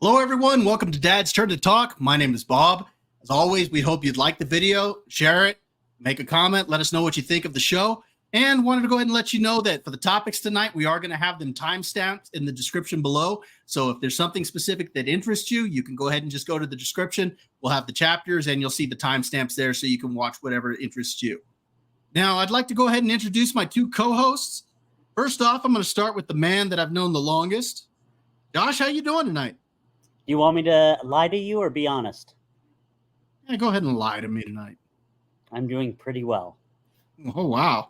Hello, everyone. Welcome to Dad's Turn to Talk. My name is Bob. As always, we hope you'd like the video, share it, make a comment, let us know what you think of the show, and wanted to go ahead and let you know that for the topics tonight, we are going to have them timestamped in the description below. So if there's something specific that interests you, you can go ahead and just go to the description. We'll have the chapters, and you'll see the timestamps there so you can watch whatever interests you. Now, I'd like to go ahead and introduce my two co-hosts. First off, I'm going to start with the man that I've known the longest. Josh, how you doing tonight? You want me to lie to you or be honest? Yeah, go ahead and lie to me tonight. I'm doing pretty well. Oh, wow.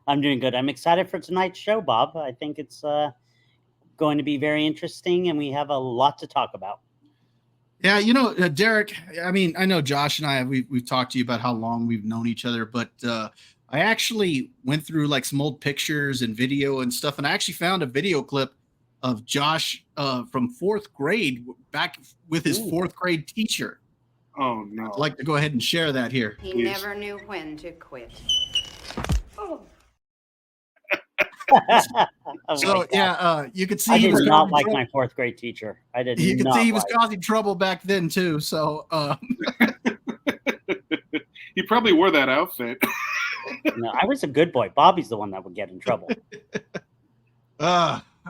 I'm doing good. I'm excited for tonight's show, Bob. I think it's going to be very interesting, and we have a lot to talk about. Yeah, you know, Derek, I mean, I know Josh and I, we've talked to you about how long we've known each other, but I actually went through like some old pictures and video and stuff, and I actually found a video clip of Josh from fourth grade back with his fourth grade teacher. Oh, no. I'd like to go ahead and share that here. He Please. never knew when to quit. Oh. So, yeah, you could see I he did was not causing like trouble. my fourth grade teacher. I did You could not see he was like. causing trouble back then, too. So, He probably wore that outfit. No, I was a good boy. Bobby's the one that would get in trouble.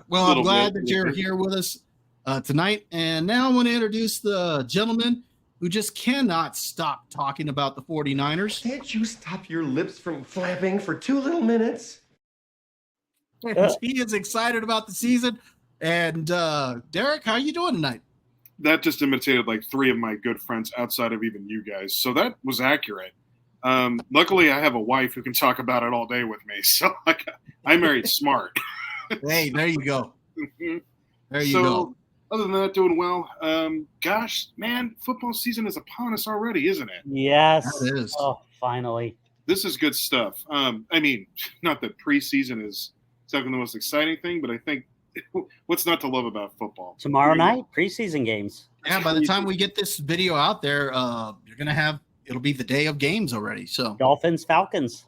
well, I'm Little glad bit. that you're here with us tonight. And now I want to introduce the gentleman who just cannot stop talking about the 49ers. Can't you stop your lips from flapping for 2 little minutes? He is excited about the season. And Derek, how are you doing tonight? That just imitated like 3 of my good friends outside of even you guys. So that was accurate. Luckily, I have a wife who can talk about it all day with me. So I married smart. Hey, there you go. There you So, go. other than that, doing well. Gosh, man, football season is upon us already, isn't it? Yes. That is. Oh, finally. This is good stuff. I mean, not that preseason is exactly the most exciting thing, but I think what's not to love about football? Tomorrow night, preseason games. Yeah, by the time we get this video out there, you're going to have, it'll be the day of games already. So, Dolphins, Falcons,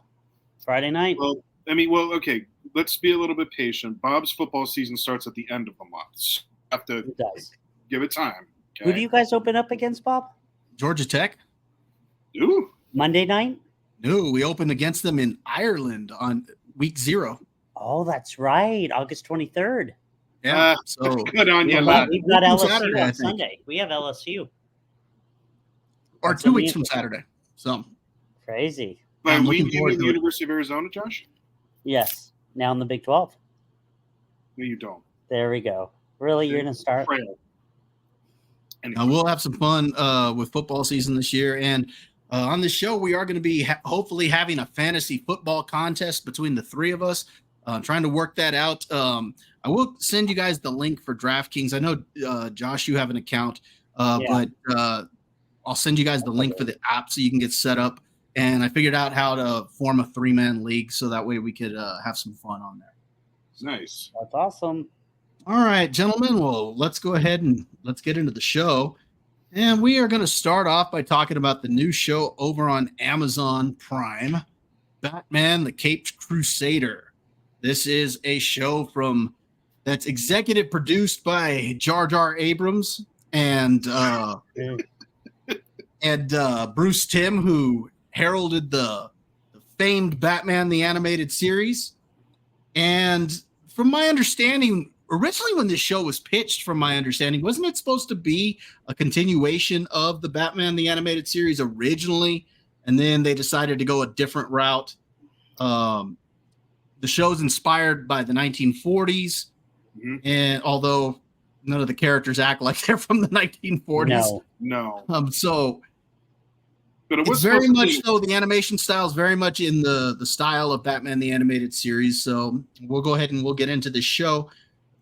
Friday night. Well, okay, let's be a little bit patient. Bob's football season starts at the end of the month. So you have to It does. give it time. Okay? Who do you guys open up against, Bob? Georgia Tech. Ooh, Monday night? No, we opened against them in Ireland on week 0. Oh, that's right. August 23rd. Yeah. So good on you, Well, lad. We've got From LSU Saturday, I on think. Sunday. We have LSU. or That's 2 weeks amazing. from Saturday. So Crazy. I'm We looking forward in the to it. University of Arizona, Josh? Yes. Now in the Big 12. No, you don't. There we go. Really, you're going to start? Frail. Anyway, we'll have some fun with football season this year. And on this show, we are going to be hopefully having a fantasy football contest between the 3 of us, trying to work that out. I will send you guys the link for DraftKings. I know, Josh, you have an account, but I'll send you guys the link for the app so you can get set up. And I figured out how to form a 3-man league so that way we could have some fun on there. nice. That's awesome. All right, gentlemen. Well, let's go ahead and let's get into the show. And we are going to start off by talking about the new show over on Amazon Prime, Batman: The Caped Crusader. This is a show that's executive produced by Jar Jar Abrams and Bruce Timm, who heralded the famed Batman the Animated Series. And from my understanding, originally when this show was pitched, from my understanding, wasn't it supposed to be a continuation of the Batman the Animated Series originally? And then they decided to go a different route. The show's inspired by the 1940s. Mhm. And although none of the characters act like they're from the 1940s. No. No. So But it it's was very supposed to much be- so. The animation style is very much in the style of Batman the Animated Series. So we'll go ahead and we'll get into this show,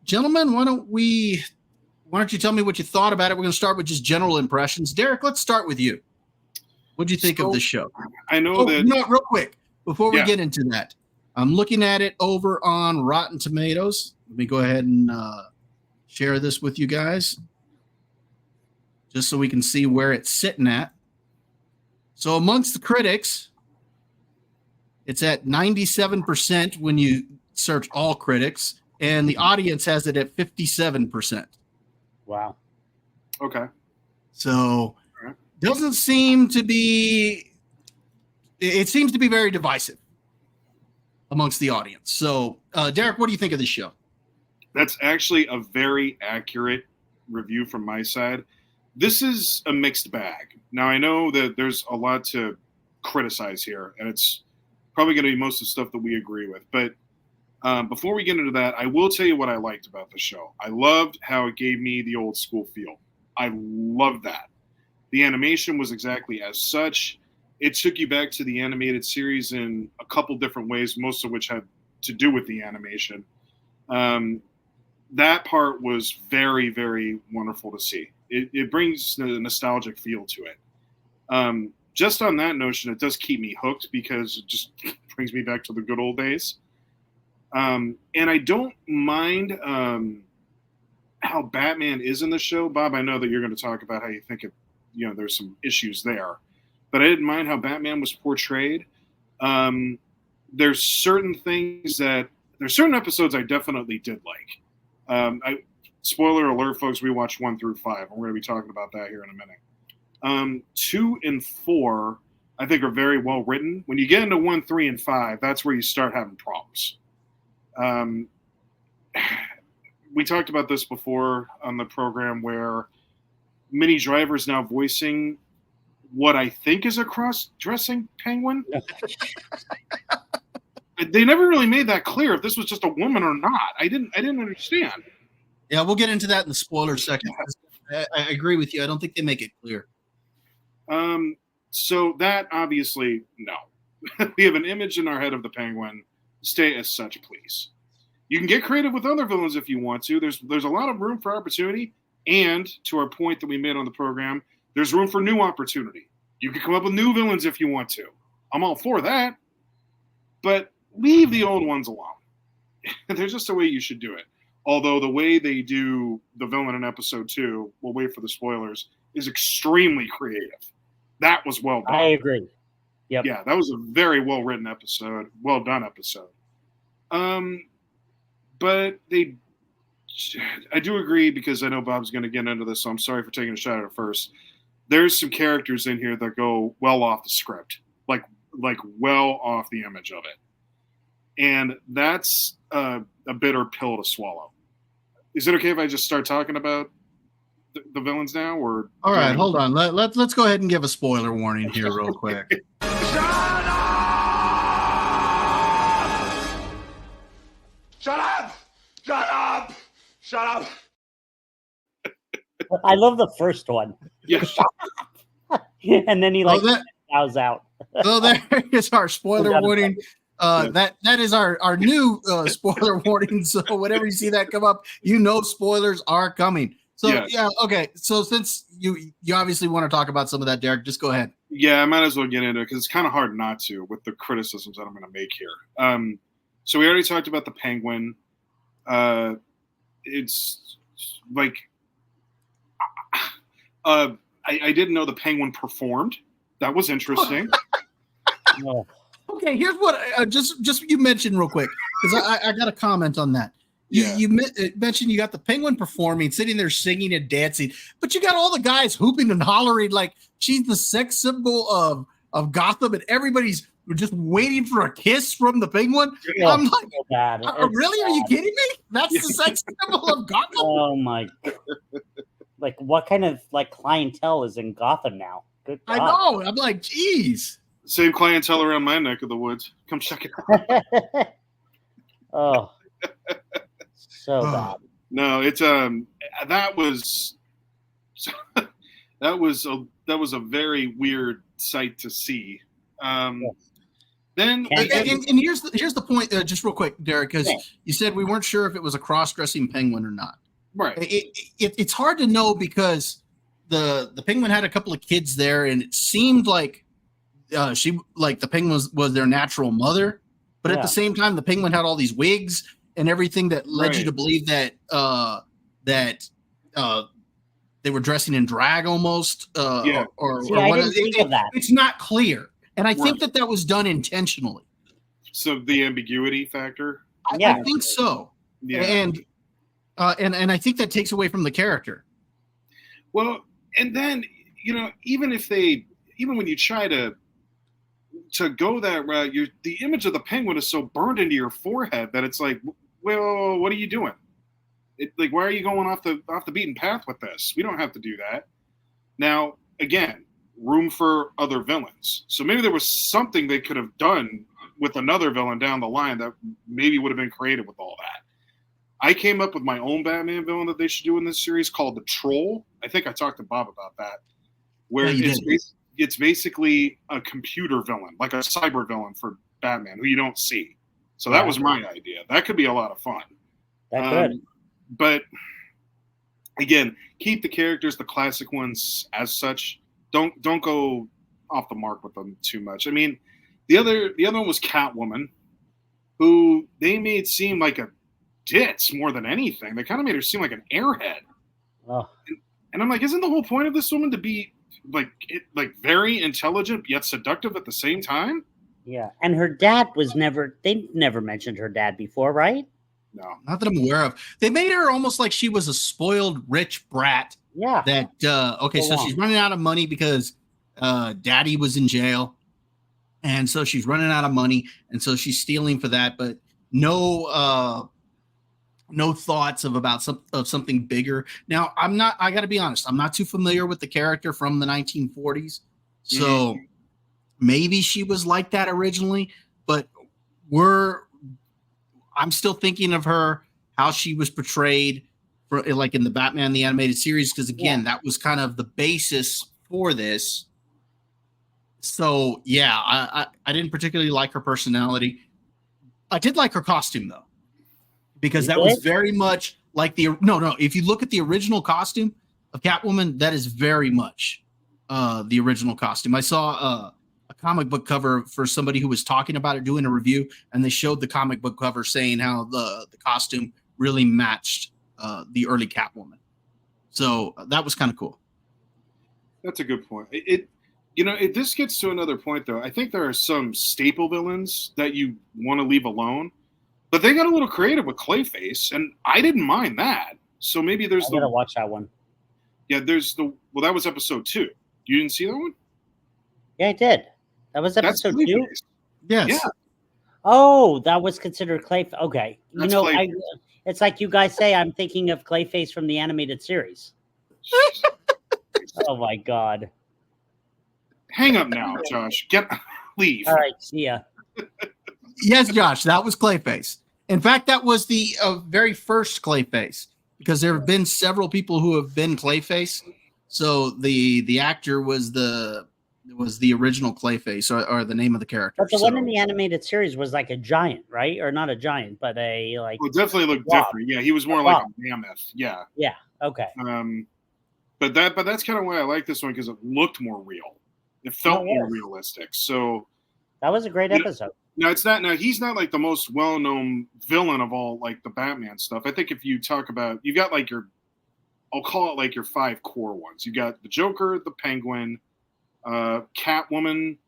gentlemen. Why don't you tell me what you thought about it? We're going to start with just general impressions. Derek, let's start with you. What do you think of the show? I know Oh, that. no, real quick before we Yeah. get into that, I'm looking at it over on Rotten Tomatoes. Let me go ahead and share this with you guys, just so we can see where it's sitting at. So amongst the critics, it's at 97% when you search all critics, and the audience has it at 57%. Wow. Okay. So Alright. doesn't seem to be. It seems to be very divisive amongst the audience. So, Derek, what do you think of this show? That's actually a very accurate review from my side. This is a mixed bag. Now, I know that there's a lot to criticize here, and it's probably going to be most of the stuff that we agree with. But before we get into that, I will tell you what I liked about the show. I loved how it gave me the old school feel. I loved that. The animation was exactly as such. It took you back to the animated series in a couple different ways, most of which had to do with the animation. That part was very, very wonderful to see. It brings a nostalgic feel to it. Just on that notion, it does keep me hooked because it just brings me back to the good old days. And I don't mind how Batman is in the show. Bob, I know that you're going to talk about how you think there's some issues there, but I didn't mind how Batman was portrayed. There's certain episodes I definitely did like. Spoiler alert, folks, we watched 1 through 5, and we're going to be talking about that here in a minute. 2 and 4, I think, are very well written. When you get into 1, 3, and 5, that's where you start having problems. We talked about this before on the program, where Minnie Driver's now voicing what I think is a cross-dressing penguin. They never really made that clear if this was just a woman or not. I didn't understand. Yeah, we'll get into that in the spoiler section. I agree with you. I don't think they make it clear. So that obviously, no. We have an image in our head of the penguin. Stay as such, please. You can get creative with other villains if you want to. There's a lot of room for opportunity, and to our point that we made on the program, there's room for new opportunity. You can come up with new villains if you want to. I'm all for that, but leave the old ones alone. There's just a way you should do it. Although the way they do the villain in episode 2, we'll wait for the spoilers, is extremely creative. That was well done. I agree. Yep. Yeah, that was a very well written episode, well done episode. But I do agree, because I know Bob's going to get into this, so I'm sorry for taking a shot at it first. There's some characters in here that go well off the script, like well off the image of it, and that's a bitter pill to swallow. Is it okay if I just start talking about the villains now? Or all right, hold on. Let's go ahead and give a spoiler warning here real quick. Shut up! Shut up! Shut up! I love the first one. Yeah. And then he bows out. So there is our spoiler warning. That is our new spoiler warning. So whenever you see that come up, spoilers are coming. So yeah, okay. So since you obviously want to talk about some of that, Derek, just go ahead. Yeah, I might as well get into it, because it's kind of hard not to with the criticisms that I'm going to make here. So we already talked about the penguin. It's like I didn't know the penguin performed. That was interesting. Oh. Okay, here's what just you mentioned real quick, because I got a comment on that. You mentioned you got the penguin performing, sitting there singing and dancing, but you got all the guys hooping and hollering like she's the sex symbol of Gotham, and everybody's just waiting for a kiss from the penguin. Yeah, I'm like, so bad. really? Are you kidding me? That's the sex symbol of Gotham? Oh my! Like, what kind of clientele is in Gotham now? Good God. I know. I'm like, geez. Same clientele around my neck of the woods. Come check it out. Oh, so bad. No, it's that was a very weird sight to see. Then and here's the point, just real quick, Derek, because you said we weren't sure if it was a cross-dressing penguin or not. Right. It's hard to know, because the penguin had a couple of kids there, and it seemed like the penguin was their natural mother, but at the same time, the penguin had all these wigs and everything that led you to believe that they were dressing in drag almost, or what? It's not clear, and I think that was done intentionally. So the ambiguity factor. I think so. Yeah. And I think that takes away from the character. Well, and then even when you try to go that route, the image of the penguin is so burned into your forehead that it's like, well, what are you doing? Like, why are you going off the beaten path with this? We don't have to do that. Now, again, room for other villains. So maybe there was something they could have done with another villain down the line that maybe would have been creative with all that. I came up with my own Batman villain that they should do in this series called the Troll. I think I talked to Bob about that, where it's basically a computer villain, like a cyber villain for Batman who you don't see. So that was my idea. That could be a lot of fun. That could. But again, keep the characters, the classic ones, as such. Don't go off the mark with them too much. I mean, the other one was Catwoman, who they made seem like a ditz more than anything. They kind of made her seem like an airhead. Oh. And I'm like, isn't the whole point of this woman to be like very intelligent yet seductive at the same time? Yeah, and her dad was they never mentioned her dad before, right? No. Not that I'm aware of. They made her almost like she was a spoiled rich brat. Yeah. That so she's running out of money because daddy was in jail. And so she's running out of money, and so she's stealing for that, but no thoughts of something bigger. Now, I got to be honest, I'm not too familiar with the character from the 1940s. So maybe she was like that originally, but I'm still thinking of her, how she was portrayed for like in the Batman the Animated Series, because again, that was kind of the basis for this. So yeah, I didn't particularly like her personality. I did like her costume though, because was very much like no. If you look at the original costume of Catwoman, that is very much the original costume. I saw a comic book cover for somebody who was talking about it, doing a review, and they showed the comic book cover saying how the costume really matched the early Catwoman. So that was kind of cool. That's a good point. This gets to another point, though. I think there are some staple villains that you want to leave alone, but they got a little creative with Clayface, and I didn't mind that. So maybe I gotta watch that one. Yeah, that was episode 2. You didn't see that one? Yeah, I did. That was episode 2? Yes. Yeah. Oh, that was considered Clayface. Okay. That's Clayface. It's like you guys say, I'm thinking of Clayface from the animated series. Oh, my God. Hang up now, Josh. Leave. All right, see ya. Yes, Josh, that was Clayface. In fact, that was the very first Clayface, because there have been several people who have been Clayface. So the actor was the original Clayface, or the name of the character. But the one in the animated series was like a giant, right? Or not a giant, but a like. Well, definitely looked different. Yeah, he was more like a mammoth. Yeah. Yeah. Okay. But that's kind of why I like this one, because it looked more real. It felt more realistic. So that was a great episode. Now he's not like the most well-known villain of all like the Batman stuff. I think if you talk about, you got like I'll call it like your 5 core ones. You got the Joker, the Penguin, Catwoman,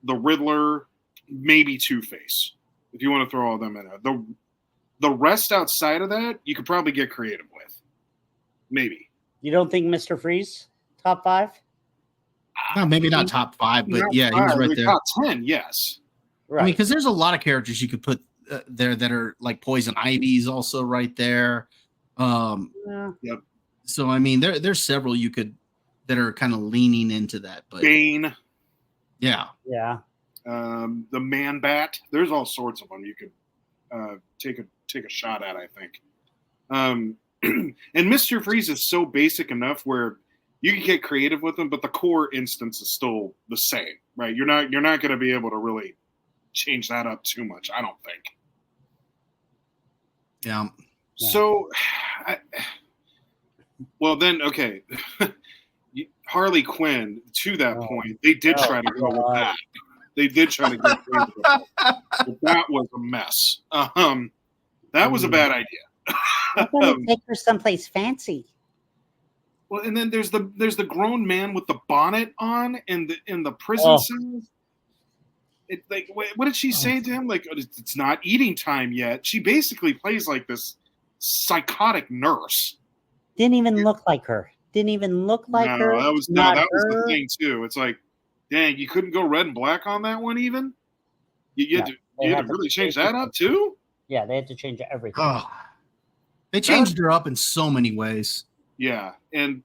the Riddler, maybe Two-Face, if you want to throw all them in there. The rest outside of that, you could probably get creative with. Maybe. You don't think Mr. Freeze top 5? No, maybe not top 5, but yeah, he was right there. Top 10, yes. Right. I mean, because there's a lot of characters you could put there that are like Poison Ivy's also right there. Yep. So I mean, there's several that are kind of leaning into that. But Bane. Yeah. Yeah. The Man Bat. There's all sorts of them you could take a shot at, I think. And Mr. Freeze is so basic enough where you can get creative with them, but the core instance is still the same, right? You're not going to be able to really change that up too much, I don't think. Yeah. So, okay. Harley Quinn, to that point, they did try to go with that. They did try to get creative with that. But that was a mess. That was a bad idea. Take her someplace fancy. Well, and then there's the grown man with the bonnet on in the prison cell. What did she say to him? Like, it's not eating time yet. She basically plays like this psychotic nurse. Didn't even look like her. Didn't even look like her. That was Not that was her. the thing too. It's like, dang, you couldn't go red and black on that one even. You had to really change that up too. Yeah, they had to change everything. Oh, they changed her up in so many ways. Yeah, and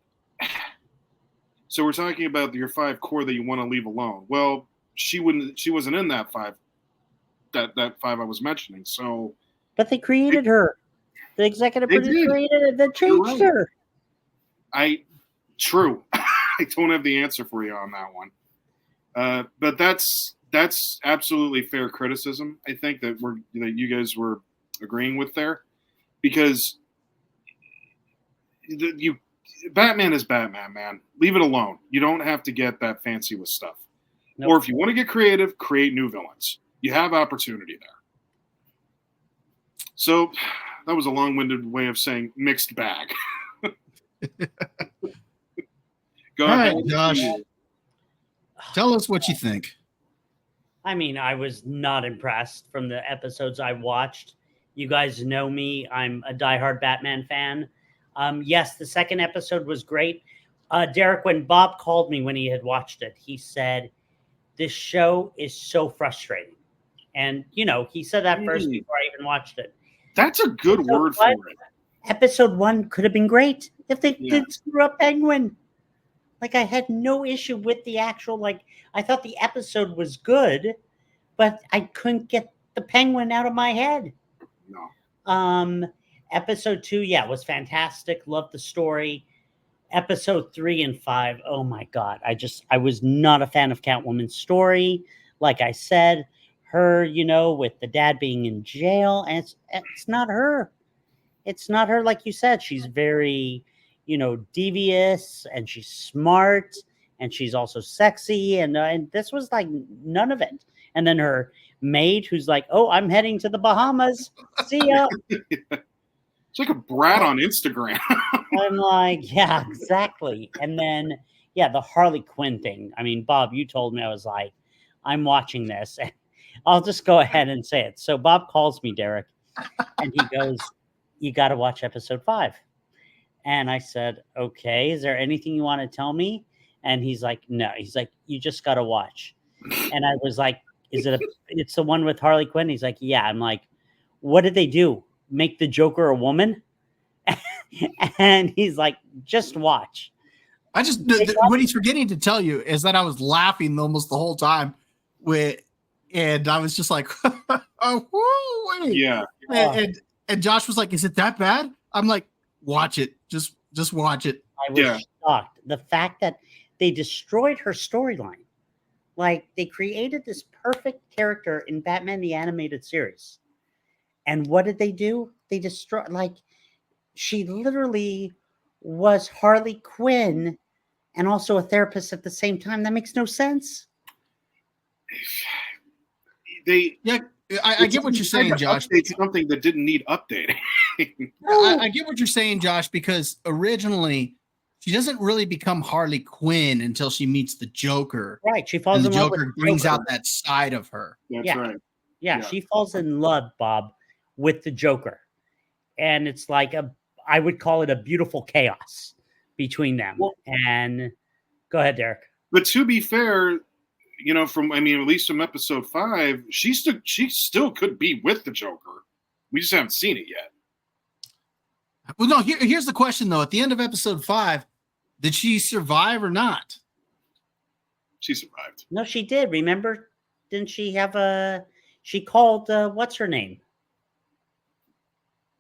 so we're talking about your 5 core that you want to leave alone. Well, she wasn't in that 5. That 5 I was mentioning. So, but they created her. The executive producer created it. They changed her. True. I don't have the answer for you on that one. But that's absolutely fair criticism. I think that you guys were agreeing with there, because Batman is Batman, man. Leave it alone. You don't have to get that fancy with stuff. Nope. Or if you want to get creative, create new villains. You have opportunity there. So that was a long-winded way of saying mixed bag. Go ahead, Josh. Tell us what you think. I mean, I was not impressed from the episodes I watched. You guys know me. I'm a diehard Batman fan. Yes, the second episode was great. Derek, when Bob called me when he had watched it, he said, this show is so frustrating. And, he said that first before I even watched it. That's a good word for it. Episode 1 could have been great if they did screw up Penguin. Like, I had no issue with the actual, I thought the episode was good, but I couldn't get the Penguin out of my head. No. Episode 2, was fantastic. Loved the story. Episode 3 and 5, oh my God. I was not a fan of Catwoman's story. Like I said, her, with the dad being in jail, and it's not her. It's not her, like you said. She's very, devious, and she's smart, and she's also sexy, and this was like none of it. And then her maid, who's like, "Oh, I'm heading to the Bahamas. See ya." It's like a brat on Instagram. I'm like, yeah, exactly. And then, the Harley Quinn thing. I mean, Bob, you told me, I was like, I'm watching this. And I'll just go ahead and say it. So Bob calls me, Derek, and he goes, you got to watch episode 5. And I said, okay, is there anything you want to tell me? And he's like, no. He's like, you just got to watch. And I was like, it's the one with Harley Quinn? He's like, yeah. I'm like, what did they do? Make the Joker a woman? And he's like, just watch. What he's forgetting to tell you is that I was laughing almost the whole time and I was just like, oh, wait. Yeah. And Josh was like, is it that bad? I'm like, watch it. Just watch it. I was shocked. The fact that they destroyed her storyline. Like, they created this perfect character in Batman the Animated Series. And what did they do? They destroyed, she literally was Harley Quinn and also a therapist at the same time. That makes no sense. I get what you're saying, Josh. It's something that didn't need updating. I get what you're saying, Josh, because originally she doesn't really become Harley Quinn until she meets the Joker. Right. She falls in love with the Joker. Brings out that side of her. That's right. Yeah, she falls in love, Bob, with the Joker. And it's like I would call it a beautiful chaos between them. And go ahead, Derek. But to be fair, at least from episode 5, she still could be with the Joker. We just haven't seen it yet. Well, no, here's the question, though. At the end of episode 5, did she survive or not? She survived. No, she did. Remember? Didn't she have she called, what's her name?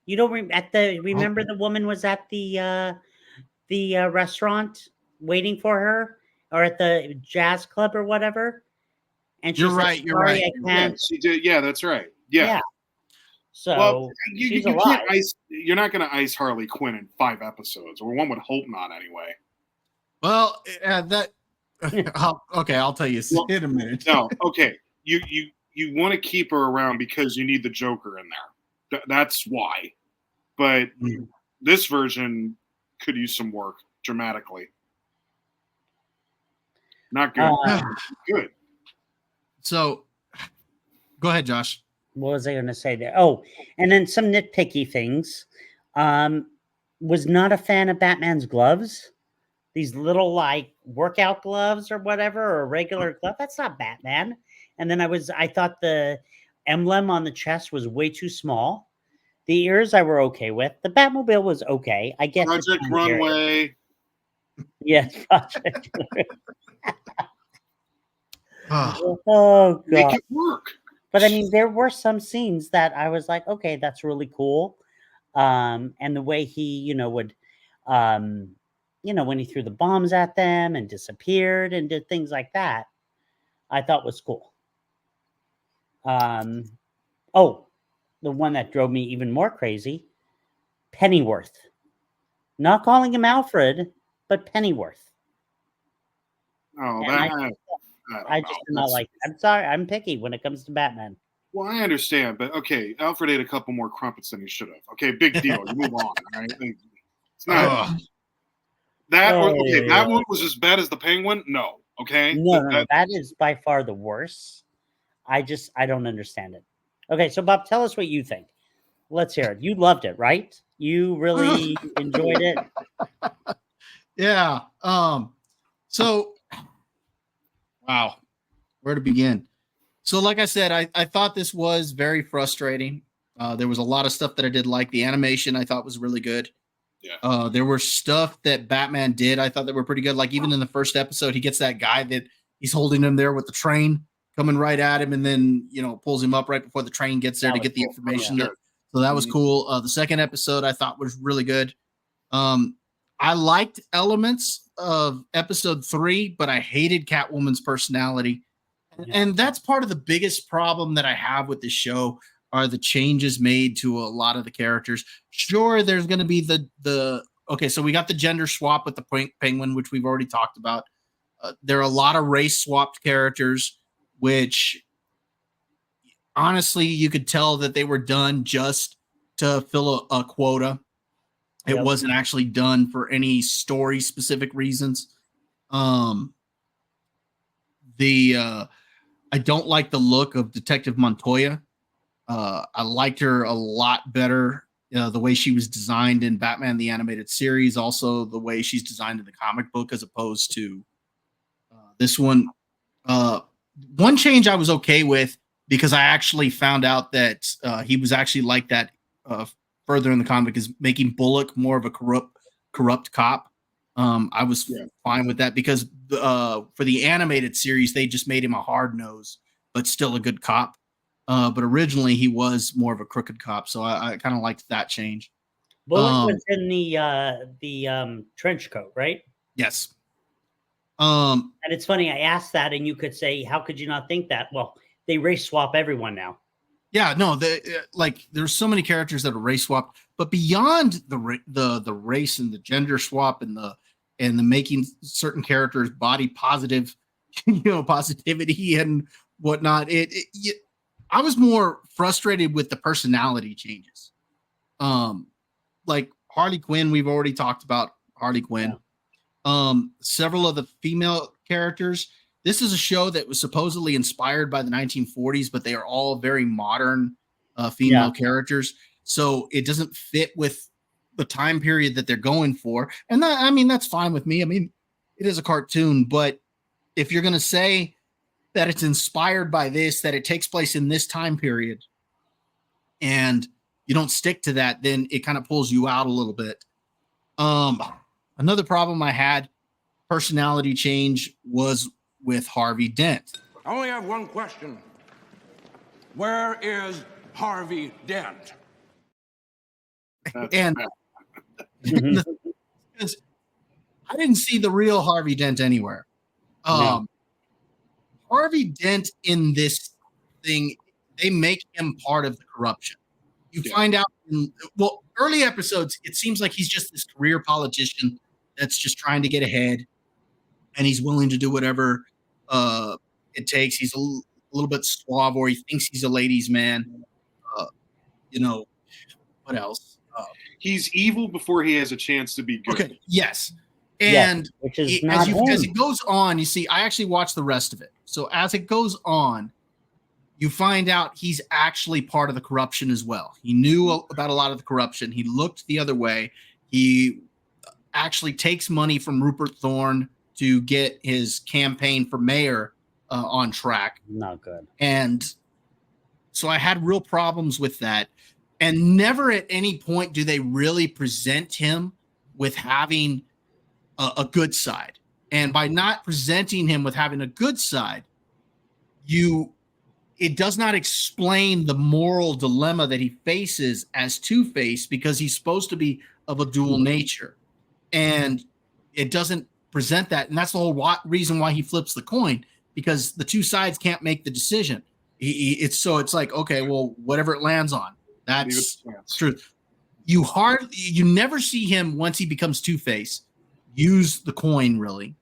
You don't remember the woman was at the restaurant waiting for her, or at the jazz club or whatever. And you're right. You're right. Yeah, she did. Yeah, that's right. Yeah. So you can't ice. You're not going to ice Harley Quinn in 5 episodes, or one would hope not, anyway. Well, okay, I'll tell you in a minute. No, okay. You want to keep her around because you need the Joker in there. That's why. But this version could use some work dramatically. Not good. Good. So, go ahead, Josh. What was I going to say there? Oh, and then some nitpicky things. Was not a fan of Batman's gloves. These little like workout gloves or whatever, or a regular glove. That's not Batman. And then I thought the emblem on the chest was way too small. The ears I were okay with. The Batmobile was okay. I get Project the time period. Runway. Yes, Project. Oh, Oh Make god. it work. But I mean, there were some scenes that I was like, okay, that's really cool. And the way he, would, when he threw the bombs at them and disappeared and did things like that, I thought was cool. Oh, the one that drove me even more crazy, Pennyworth. Not calling him Alfred, but Pennyworth. Oh, And that. I just do not like. I'm sorry, I'm picky when it comes to Batman. Well, I understand, but okay, Alfred ate a couple more crumpets than he should have. Okay, big deal. You move on, all right? Like, it's not that. Okay, that one was as bad as the Penguin. No, okay. No, that is by far the worst. I don't understand it. Okay, so Bob, tell us what you think. Let's hear it. You loved it, right? You really enjoyed it. yeah. So, wow, where to begin? So, like I said, I thought this was very frustrating. There was a lot of stuff that I did like. The animation I thought was really good. Yeah. There were stuff that Batman did I thought that were pretty good. Like even in the first episode, he gets that guy that he's holding him there with the train coming right at him, and then pulls him up right before the train gets there to get the information. Yeah. So that was cool. The second episode I thought was really good. I liked elements of episode 3, but I hated Catwoman's personality. And that's part of the biggest problem that I have with this show are the changes made to a lot of the characters. Sure, there's going to be okay, so we got the gender swap with the Penguin, which we've already talked about. There are a lot of race swapped characters, which honestly, you could tell that they were done just to fill a quota. It wasn't actually done for any story specific reasons. I don't like the look of Detective Montoya. I liked her a lot better. The way she was designed in Batman the Animated Series, also the way she's designed in the comic book, as opposed to this one. One change I was okay with because I actually found out that he was actually like that further in the comic, is making Bullock more of a corrupt cop. I was fine with that because for the animated series, they just made him a hard nose, but still a good cop. But originally he was more of a crooked cop. So I kind of liked that change. Bullock was in the trench coat, right? Yes. And it's funny, I asked that and you could say, how could you not think that? Well, they race swap everyone now. Yeah, no, there's so many characters that are race swapped, but beyond the race and the gender swap and the making certain characters body positive, positivity and whatnot. I was more frustrated with the personality changes. Like Harley Quinn, we've already talked about Harley Quinn. Yeah. Several of the female characters. This is a show that was supposedly inspired by the 1940s, but they are all very modern female characters. So it doesn't fit with the time period that they're going for. And that's fine with me. I mean, it is a cartoon, but if you're going to say that it's inspired by this, that it takes place in this time period, and you don't stick to that, then it kind of pulls you out a little bit. Another problem I had, personality change, was with Harvey Dent. I only have one question. Where is Harvey Dent? And I didn't see the real Harvey Dent anywhere. Harvey Dent in this thing, they make him part of the corruption. You find out early episodes, it seems like he's just this career politician that's just trying to get ahead, and he's willing to do whatever it takes. He's a little bit suave, or he thinks he's a ladies' man. What else? He's evil before he has a chance to be good. Okay, yes. And which is as it goes on, you see, I actually watched the rest of it. So as it goes on, you find out he's actually part of the corruption as well. He knew about a lot of the corruption. He looked the other way. He actually takes money from Rupert Thorne to get his campaign for mayor on track. Not good. And so I had real problems with that. And never at any point do they really present him with having a good side. And by not presenting him with having a good side, it does not explain the moral dilemma that he faces as Two-Face, because he's supposed to be of a dual nature. And it doesn't present that. And that's the whole reason why he flips the coin, because the two sides can't make the decision. It's like, okay, well, whatever it lands on, that's true. You never see him once he becomes Two-Face use the coin, really.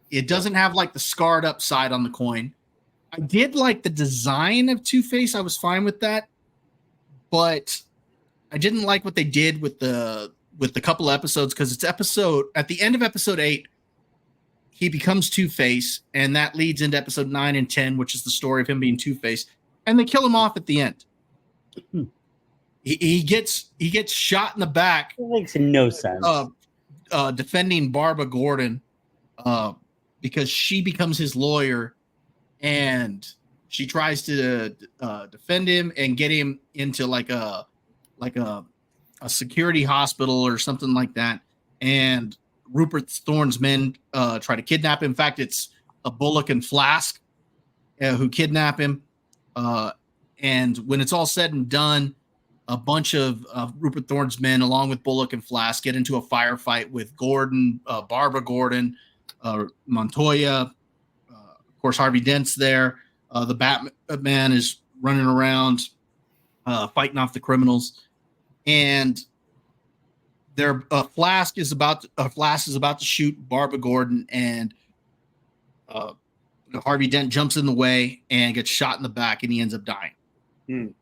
It doesn't have like the scarred up side on the coin. I did like the design of Two-Face. I was fine with that, but I didn't like what they did with the couple episodes, because it's at the end of episode 8, he becomes Two-Face, and that leads into episode 9 and 10, which is the story of him being Two-Face, and they kill him off at the end. He gets shot in the back. It makes no sense. Defending Barbara Gordon, because she becomes his lawyer, and she tries to defend him and get him into like a security hospital or something like that. And Rupert Thorne's men try to kidnap him. In fact, it's a Bullock and Flask who kidnap him. And when it's all said and done, a bunch of Rupert Thorne's men, along with Bullock and Flask, get into a firefight with Gordon, Barbara Gordon, Montoya. Of course, Harvey Dent's there. The Batman is running around fighting off the criminals. And their Flask is about to shoot Barbara Gordon, and Harvey Dent jumps in the way and gets shot in the back, and he ends up dying.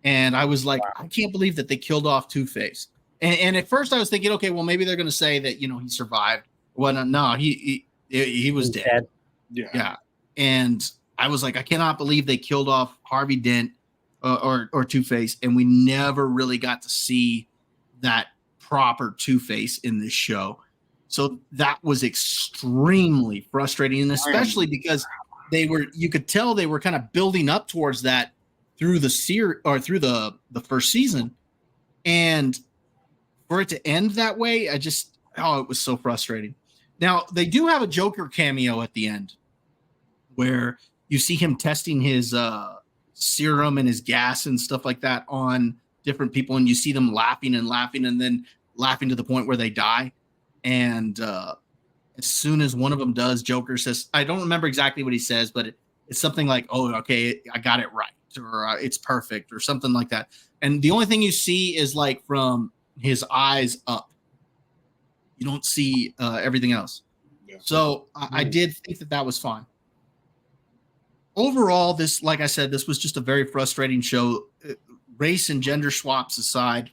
And I was like, wow. I can't believe that they killed off Two-Face. And at first I was thinking, okay, well, maybe they're going to say that, he survived. Well, no, he was dead. Yeah. And I was like, I cannot believe they killed off Harvey Dent or Two-Face, and we never really got to see that proper Two-Face in this show. So that was extremely frustrating, and especially because you could tell they were kind of building up towards that through the through the first season, and for it to end that way, it was so frustrating. Now they do have a Joker cameo at the end, where you see him testing his serum and his gas and stuff like that on different people, and you see them laughing and then laughing to the point where they die. And as soon as one of them does, Joker says, I don't remember exactly what he says, but it's something like, oh, okay, I got it right, or it's perfect, or something like that. And the only thing you see is like from his eyes up. You don't see everything else. Yeah. So I did think that was fine. Overall, like I said, this was just a very frustrating show. Race and gender swaps aside,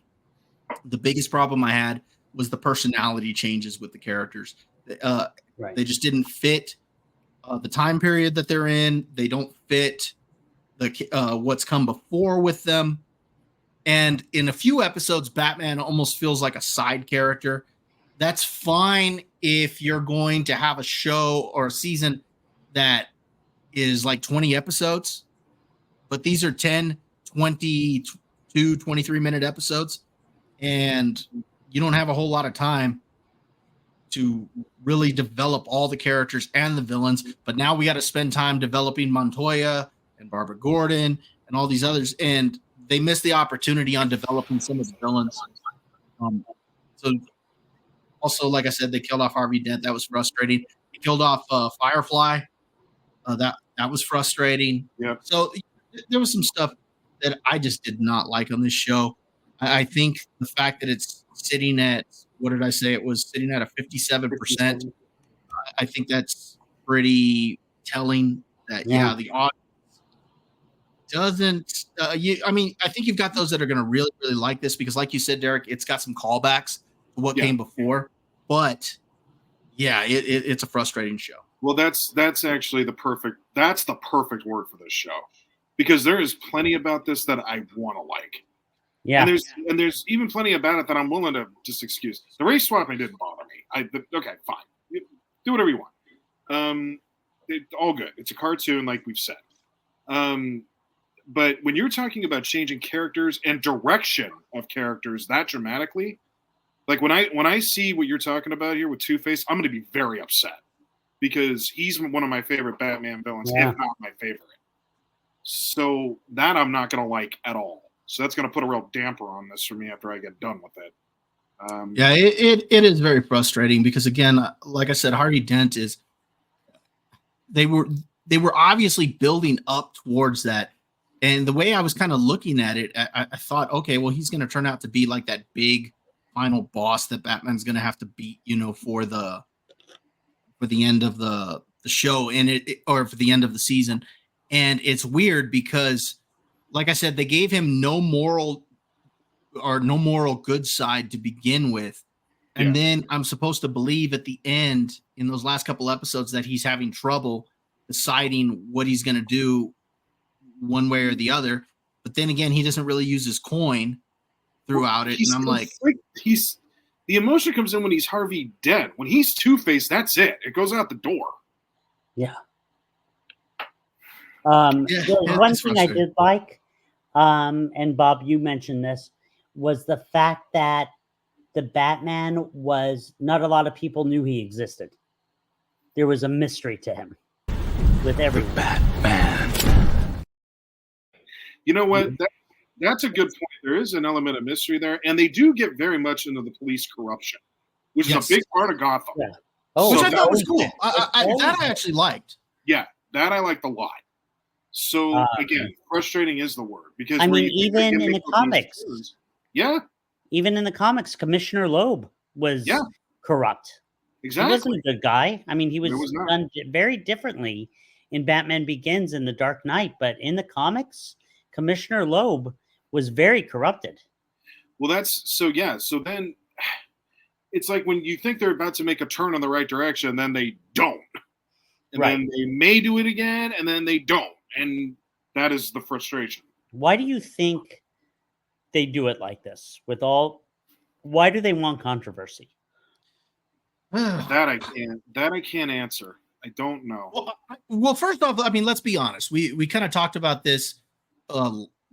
the biggest problem I had was the personality changes with the characters. They just didn't fit the time period that they're in. They don't fit what's come before with them. And in a few episodes, Batman almost feels like a side character. That's fine if you're going to have a show or a season that is like 20 episodes, but these are 10, 22, 23-minute episodes, and you don't have a whole lot of time to really develop all the characters and the villains. But now we got to spend time developing Montoya and Barbara Gordon and all these others, and they missed the opportunity on developing some of the villains. So also, like I said, they killed off Harvey Dent. That was frustrating. They killed off Firefly. That was frustrating. Yeah. So there was some stuff that I just did not like on this show. I think the fact that it's sitting at, what did I say? It was sitting at a 57%. I think that's pretty telling that, the audience doesn't, I think you've got those that are going to really, really like this because, like you said, Derek, it's got some callbacks to what came before. But, it's a frustrating show. Well, that's actually the perfect word for this show, because there is plenty about this that I want to like. Yeah. And there's even plenty about it that I'm willing to just excuse. The race swapping didn't bother me. Okay, fine, do whatever you want. All good. It's a cartoon, like we've said. But when you're talking about changing characters and direction of characters that dramatically, like when I see what you're talking about here with Two-Face, I'm going to be very upset, because he's one of my favorite Batman villains, if not my favorite. So that I'm not going to like at all. So that's going to put a real damper on this for me after I get done with it. Yeah, it is very frustrating, because again, like I said, Harvey Dent is. They were obviously building up towards that, and the way I was kind of looking at it, I thought, okay, well, he's going to turn out to be like that big final boss that Batman's going to have to beat, for the end of the show, and or for the end of the season. And it's weird because, like I said, they gave him no moral good side to begin with. And then I'm supposed to believe at the end, in those last couple episodes, that he's having trouble deciding what he's going to do one way or the other. But then again, he doesn't really use his coin throughout it. And I'm like, the emotion comes in when he's Harvey Dent. When he's Two-Face, that's it. It goes out the door. Yeah. One thing I did like, and Bob, you mentioned this, was the fact that the Batman was not a lot of people knew he existed. There was a mystery to him with everyone. Batman. You know what? That's a good point. There is an element of mystery there, and they do get very much into the police corruption, which is a big part of Gotham. Yeah. Oh, which I thought was cool. I actually liked. Yeah, that I liked a lot. So again, frustrating is the word, because I mean, even in the comics, even in the comics, Commissioner Loeb was corrupt. Exactly, he wasn't a good guy. I mean, he was done very differently in Batman Begins and The Dark Knight, but in the comics, Commissioner Loeb was very corrupted. Well, that's so. Yeah, so then it's like when you think they're about to make a turn in the right direction, then they don't, and then they may do it again, and then they don't. And that is the frustration. Why do you think they do it like this? Why do they want controversy? That I can't answer. I don't know. Well, first off, I mean, let's be honest. We kind of talked about this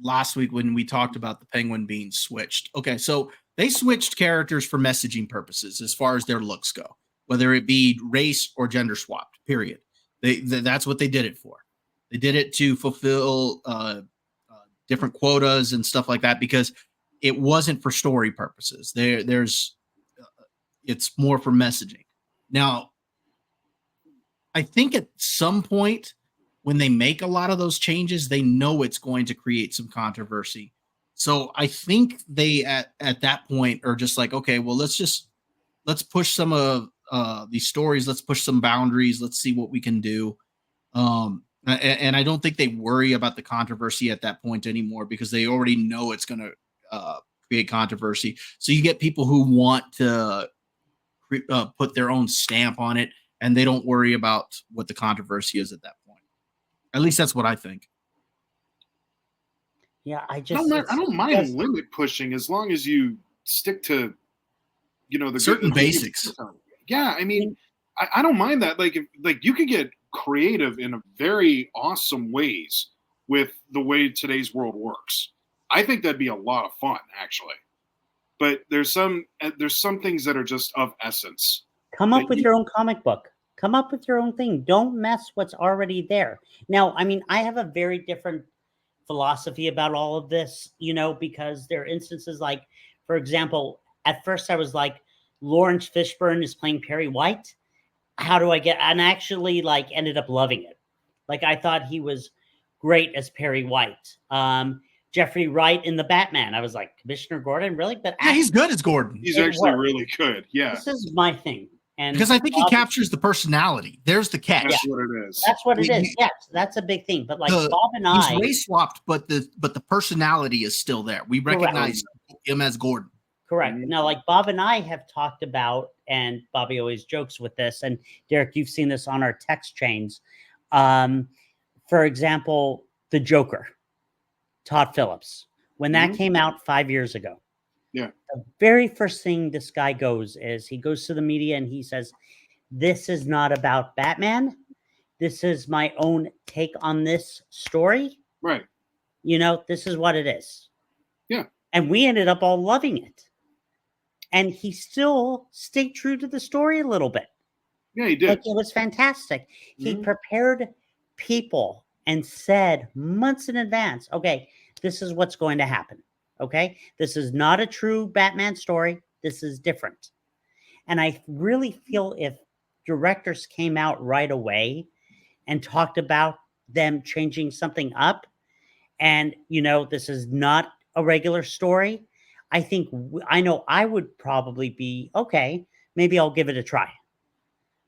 last week when we talked about the Penguin being switched. Okay, so they switched characters for messaging purposes as far as their looks go, whether it be race or gender swapped. Period. That's what they did it for. They did it to fulfill different quotas and stuff like that, because it wasn't for story purposes. It's more for messaging. Now, I think at some point when they make a lot of those changes, they know it's going to create some controversy. So I think they at that point are just like, okay, well, let's push some of these stories. Let's push some boundaries. Let's see what we can do. And I don't think they worry about the controversy at that point anymore, because they already know it's going to create controversy. So you get people who want to put their own stamp on it, and they don't worry about what the controversy is at that point. At least that's what I think. Yeah, I don't mind limit pushing as long as you stick to, the certain basics. Yeah, I mean, I don't mind that. Like you could get creative in a very awesome ways with the way today's world works. I think that'd be a lot of fun, actually. But there's some things that are just of essence. Come up with your own comic book. Come up with your own thing. Don't mess what's already there. Now, I mean, I have a very different philosophy about all of this, because there are instances like, for example, at first I was like, Lawrence Fishburne is playing Perry White. How do I get, and actually ended up loving it. Like, I thought he was great as Perry White. Jeffrey Wright in the Batman. I was like, Commissioner Gordon, really? But yeah, he's good as Gordon. He's actually really good. Yeah. This is my thing. And because I think he captures the personality. There's the catch. That's what it is. That's what it is. Yes, that's a big thing. But Bob and I, he's race swapped, but the personality is still there. We recognize him as Gordon. Correct. Mhm. Now, like Bob and I have talked about, and Bobby always jokes with this, and Derek, you've seen this on our text chains. Um, for example, the Joker, Todd Phillips, when that Mhm. came out 5 years ago, Yeah. the very first thing this guy he goes to the media and he says, "This is not about Batman. This is my own take on this story. Right. This is what it is." Yeah. And we ended up all loving it. And he still stayed true to the story a little bit. Yeah, he did. Like, it was fantastic. He Mhm. prepared people and said months in advance, okay, this is what's going to happen. Okay. This is not a true Batman story. This is different. And I really feel if directors came out right away and talked about them changing something up, and this is not a regular story, I think I know I would probably be okay, maybe I'll give it a try.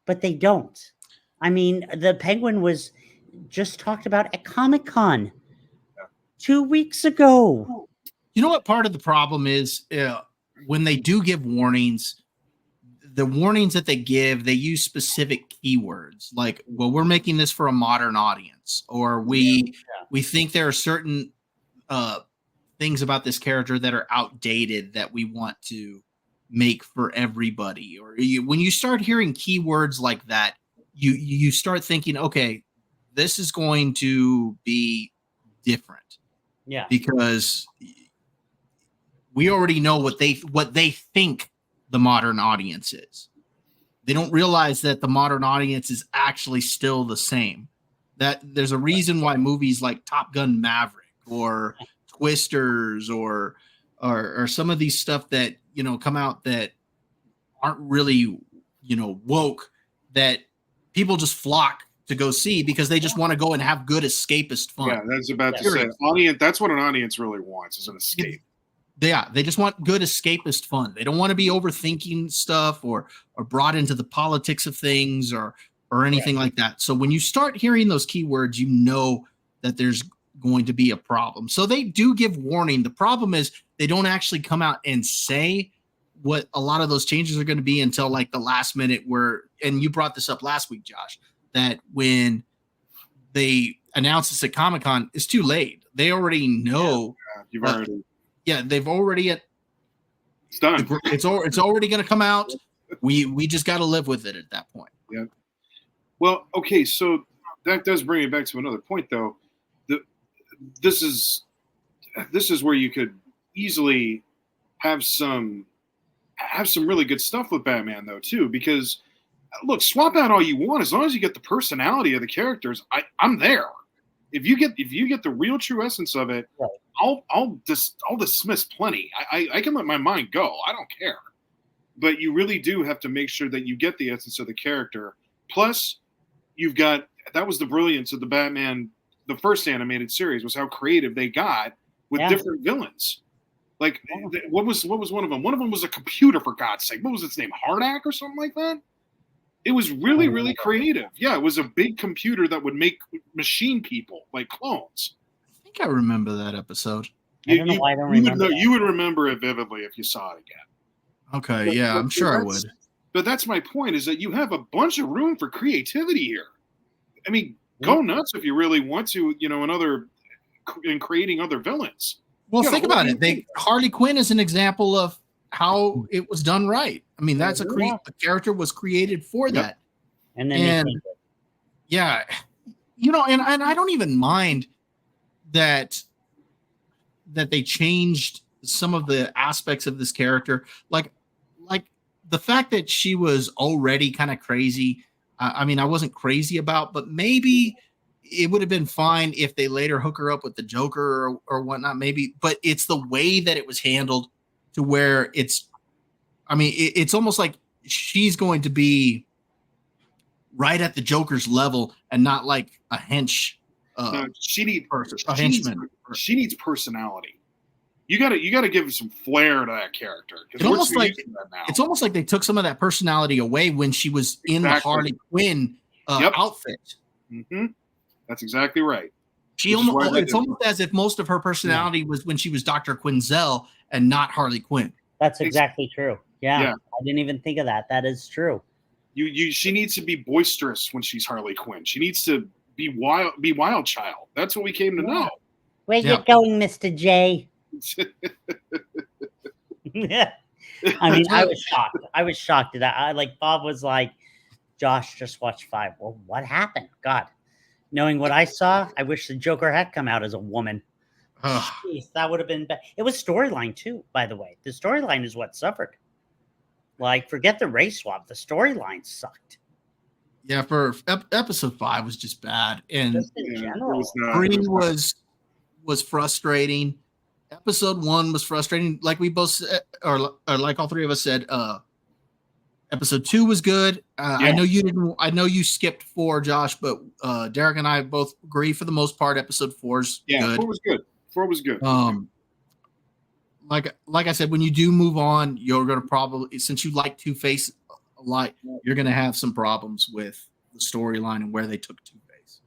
But they don't. I mean, the Penguin was just talked about at Comic-Con 2 weeks ago. You know what part of the problem is? When they do give warnings, the warnings that they give, they use specific keywords like, well, we're making this for a modern audience, or we think there are certain things about this character that are outdated that we want to make for everybody. Or when you start hearing keywords like that, you start thinking, okay, this is going to be different. Yeah. Because we already know what they think the modern audience is. They don't realize that the modern audience is actually still the same. That there's a reason why movies like Top Gun Maverick or Twisters or some of these stuff that come out that aren't really woke, that people just flock to go see because they just want to go and have good escapist fun. Yeah, that's about to Period. say. Audience. That's what an audience really wants, is an escape. They just want good escapist fun. They don't want to be overthinking stuff or brought into the politics of things or anything like that. So when you start hearing those keywords, you know that there's going to be a problem. So they do give warning. The problem is they don't actually come out and say what a lot of those changes are going to be until like the last minute, and you brought this up last week, Josh, that when they announce this at Comic-Con, it's too late. They already know. You've already. Yeah, they've already It's done. It's already going to come out. We just got to live with it at that point. Yeah. Well, okay, so that does bring it back to another point, though. This is where you could easily have some really good stuff with Batman, though, too. Because look, swap out all you want, as long as you get the personality of the characters. I'm there. If you get the real true essence of it, Right. I'll dismiss plenty. I can let my mind go. I don't care. But you really do have to make sure that you get the essence of the character. Plus, that was the brilliance of the Batman, the first animated series, was how creative they got with different villains. Like, what was one of them? One of them was a computer, for God's sake. What was its name? Hardak or something like that? It was really, really creative. Yeah, it was a big computer that would make machine people, like clones. I think I remember that episode. I don't know why I don't remember. You would remember it vividly if you saw it again. Okay, yeah, I'm sure I would. But that's my point, is that you have a bunch of room for creativity here. I mean, go nuts if you really want to, in creating other villains. Well, think about it. Harley Quinn is an example of how it was done right. I mean, that's a character was created for that. And then yeah, and I don't even mind that they changed some of the aspects of this character, like the fact that she was already kind of crazy. I mean, I wasn't crazy about, but maybe it would have been fine if they later hook her up with the Joker or whatnot, maybe. But it's the way that it was handled to where it's almost like she's going to be right at the Joker's level and not like a hench. She needs a henchman. She needs personality. You gotta give some flair to that character. It's almost like they took some of that personality away when she was in the Harley Quinn outfit. Mm-hmm. That's exactly right. It's almost as if most of her personality was when she was Dr. Quinzel and not Harley Quinn. That's exactly true. Yeah, Yeah. I didn't even think of that. That is true. She needs to be boisterous when she's Harley Quinn. She needs to be wild child. That's what we came to know. Where Yeah. you going, Mr. J? I mean, I was shocked. I was shocked at that. Like Bob was like, Josh just watched 5. Well, what happened? God, knowing what I saw, I wish the Joker had come out as a woman. Ugh. Jeez, that would have been bad. It was storyline too, by the way. The storyline is what suffered. Like, forget the race swap. The storyline sucked. Yeah, for episode 5 was just bad, and Just in general. was frustrating. Episode 1 was frustrating, like we both said, or like all three of us said. Episode 2 was good. I know you didn't. I know you skipped 4, Josh, but Derek and I both agree for the most part. Episode 4's good. 4 was good. 4 was good. Like I said, when you do move on, you're gonna probably, since you like Two-Face a lot, you're gonna have some problems with the storyline and where they took Two-Face.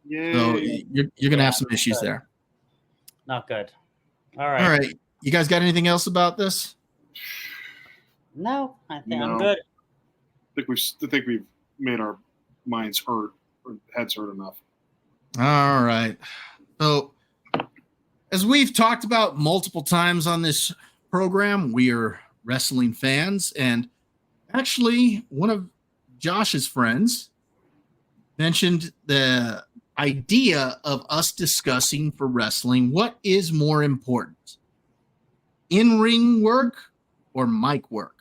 Yeah. So you're gonna have some issues there. Not good. All right. All right. You guys got anything else about this? No, I think I'm No. good. I think we've made our minds hurt or heads hurt enough. All right. So, as we've talked about multiple times on this program, we are wrestling fans. And actually, one of Josh's friends mentioned the idea of us discussing for wrestling what is more important, in-ring work or mic work.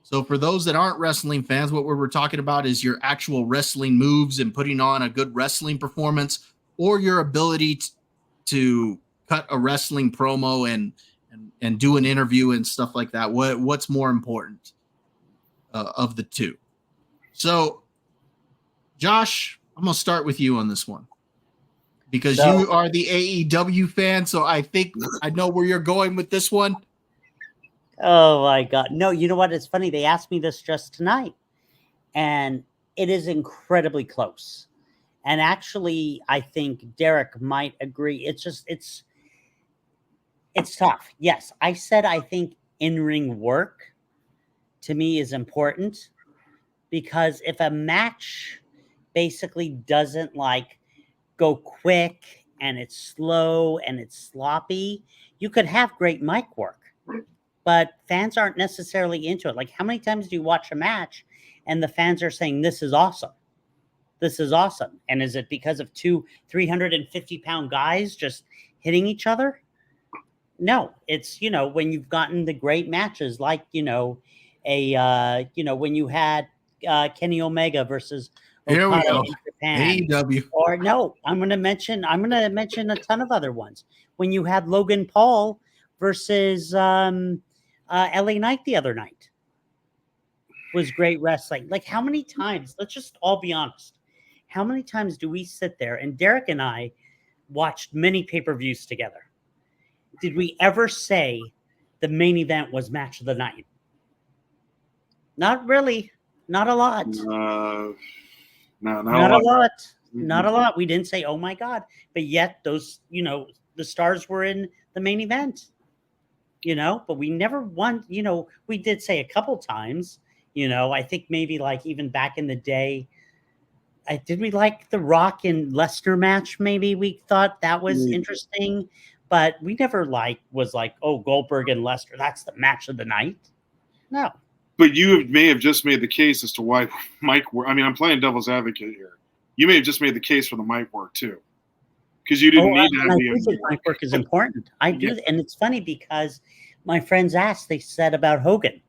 So for those that aren't wrestling fans, what we're talking about is your actual wrestling moves and putting on a good wrestling performance, or your ability to cut a wrestling promo and do an interview and stuff like that. What's more important of the two? So, Josh, I'm going to start with you on this one because you are the AEW fan. So I think I know where you're going with this one. Oh my God. No, you know what? It's funny. They asked me this just tonight, and it is incredibly close. And actually, I think Derek might agree. It's tough. Yes, I said I think in-ring work to me is important, because if a match basically doesn't like go quick and it's slow and it's sloppy, you could have great mic work, but fans aren't necessarily into it. Like, how many times do you watch a match and the fans are saying, this is awesome? This is awesome. And is it because of 2 350-pound guys just hitting each other? No, it's, when you've gotten the great matches, like, when you had Kenny Omega versus Here we Okada go. in Japan. AEW. Or no, I'm going to mention a ton of other ones. When you had Logan Paul versus LA Knight the other night, was great wrestling. Like, how many times, let's just all be honest, how many times do we sit there, and Derek and I watched many pay-per-views together, did we ever say the main event was match of the night? Not really. Not a lot. No, not a lot. Mm-hmm. Not a lot. We didn't say, oh my God. But yet those, the stars were in the main event. But we never won. We did say a couple times, I think maybe like even back in the day, did we like the Rock and Lesnar match? Maybe we thought that was interesting, but we never was like, oh, Goldberg and Lesnar, that's the match of the night. No. But you may have just made the case as to why mic work. I mean, I'm playing devil's advocate here. You may have just made the case for the mic work too, because you didn't need to have the mic work is important. I do, and it's funny because my friends asked. They said about Hogan,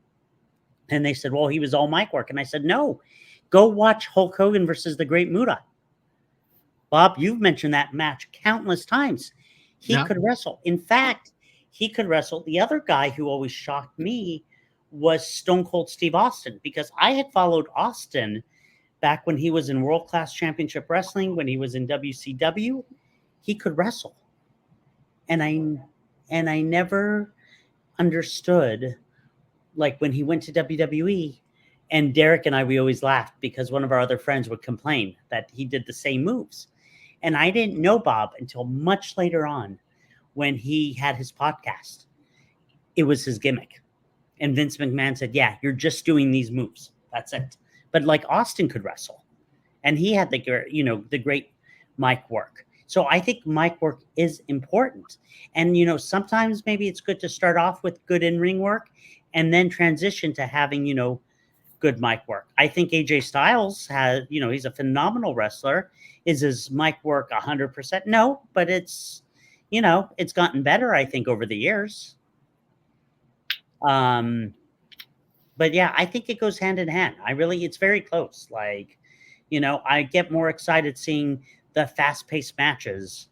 and they said, "Well, he was all mic work," and I said, "No, go watch Hulk Hogan versus the Great Muta." Bob, you've mentioned that match countless times. He could wrestle. In fact, he could wrestle. The other guy who always shocked me was Stone Cold Steve Austin, because I had followed Austin back when he was in World Class Championship Wrestling, when he was in WCW. He could wrestle. And I never understood, like, when he went to WWE, and Derek and I, we always laughed because one of our other friends would complain that he did the same moves. And I didn't know Bob until much later on when he had his podcast. It was his gimmick. And Vince McMahon said, yeah, you're just doing these moves. That's it. But like Austin could wrestle. And he had the great mic work. So I think mic work is important. And, sometimes maybe it's good to start off with good in-ring work and then transition to having, good mic work. I think AJ Styles has, he's a phenomenal wrestler. Is his mic work 100%? No, but it's gotten better, I think, over the years. But yeah, I think it goes hand in hand. It's very close. Like, I get more excited seeing the fast-paced matches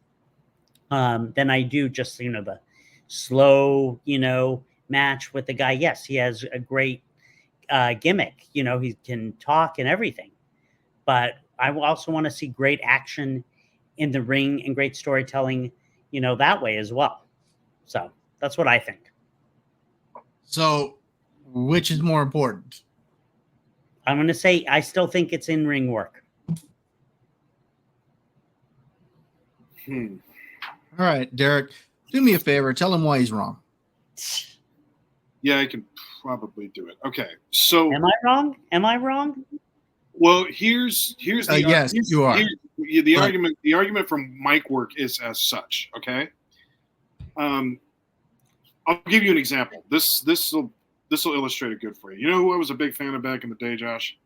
than I do just, the slow, match with the guy. Yes, he has a great gimmick. He can talk and everything. But I also want to see great action in the ring and great storytelling, that way as well. So that's what I think. So which is more important? I'm going to say I still think it's in-ring work. All right, Derek, do me a favor. Tell him why he's wrong. Yeah, I can probably do it. Okay, so Am I wrong? Well, here's the yes, you are. The argument from mic work is as such. Okay, I'll give you an example. This will illustrate it good for you. You know who I was a big fan of back in the day, Josh?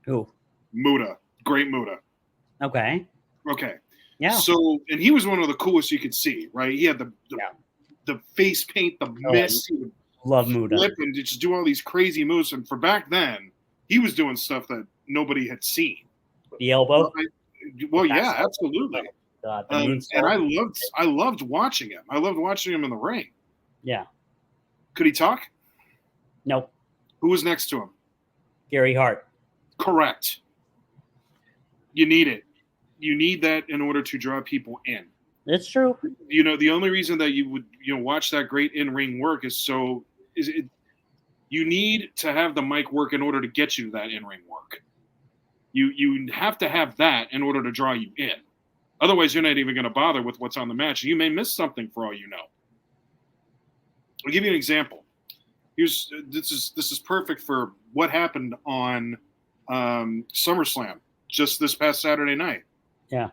Who? Muda, great Muda. Okay. Yeah. So, and he was one of the coolest you could see, right? He had the face paint, the mist. He would love Muda. flip and just do all these crazy moves. And for back then, he was doing stuff that nobody had seen. The elbow. Well, yeah, absolutely. And I loved watching him. I loved watching him in the ring. Yeah. Could he talk? Nope. Who was next to him? Gary Hart. Correct. You need it. You need that in order to draw people in. It's true. The only reason that you would watch that great in-ring work you need to have the mic work in order to get you to that in-ring work. You have to have that in order to draw you in. Otherwise, you're not even going to bother with what's on the match. You may miss something for all you know. I'll give you an example. This is perfect for what happened on SummerSlam just this past Saturday night. Yeah.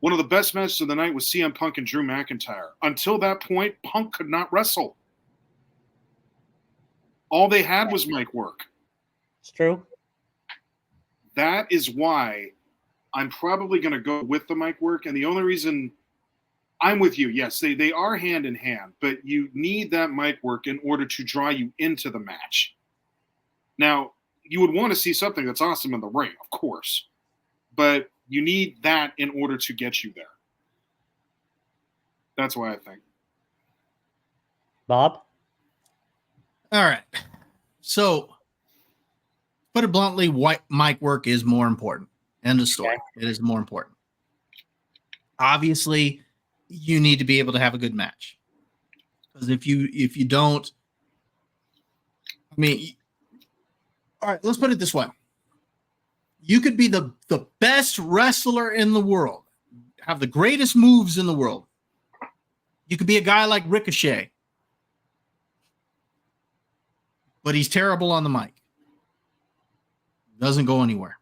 One of the best matches of the night was CM Punk and Drew McIntyre. Until that point, Punk could not wrestle. All they had was mic work. It's true. That is why I'm probably going to go with the mic work. And the only reason I'm with you, yes, they are hand in hand, but you need that mic work in order to draw you into the match. Now, you would want to see something that's awesome in the ring, of course, but you need that in order to get you there. That's why I think. Bob? All right. So, put it bluntly, mic work is more important. End of story. Okay. It is more important. Obviously, you need to be able to have a good match. Because if you don't, all right, let's put it this way. You could be the best wrestler in the world, have the greatest moves in the world. You could be a guy like Ricochet, but he's terrible on the mic. Doesn't go anywhere.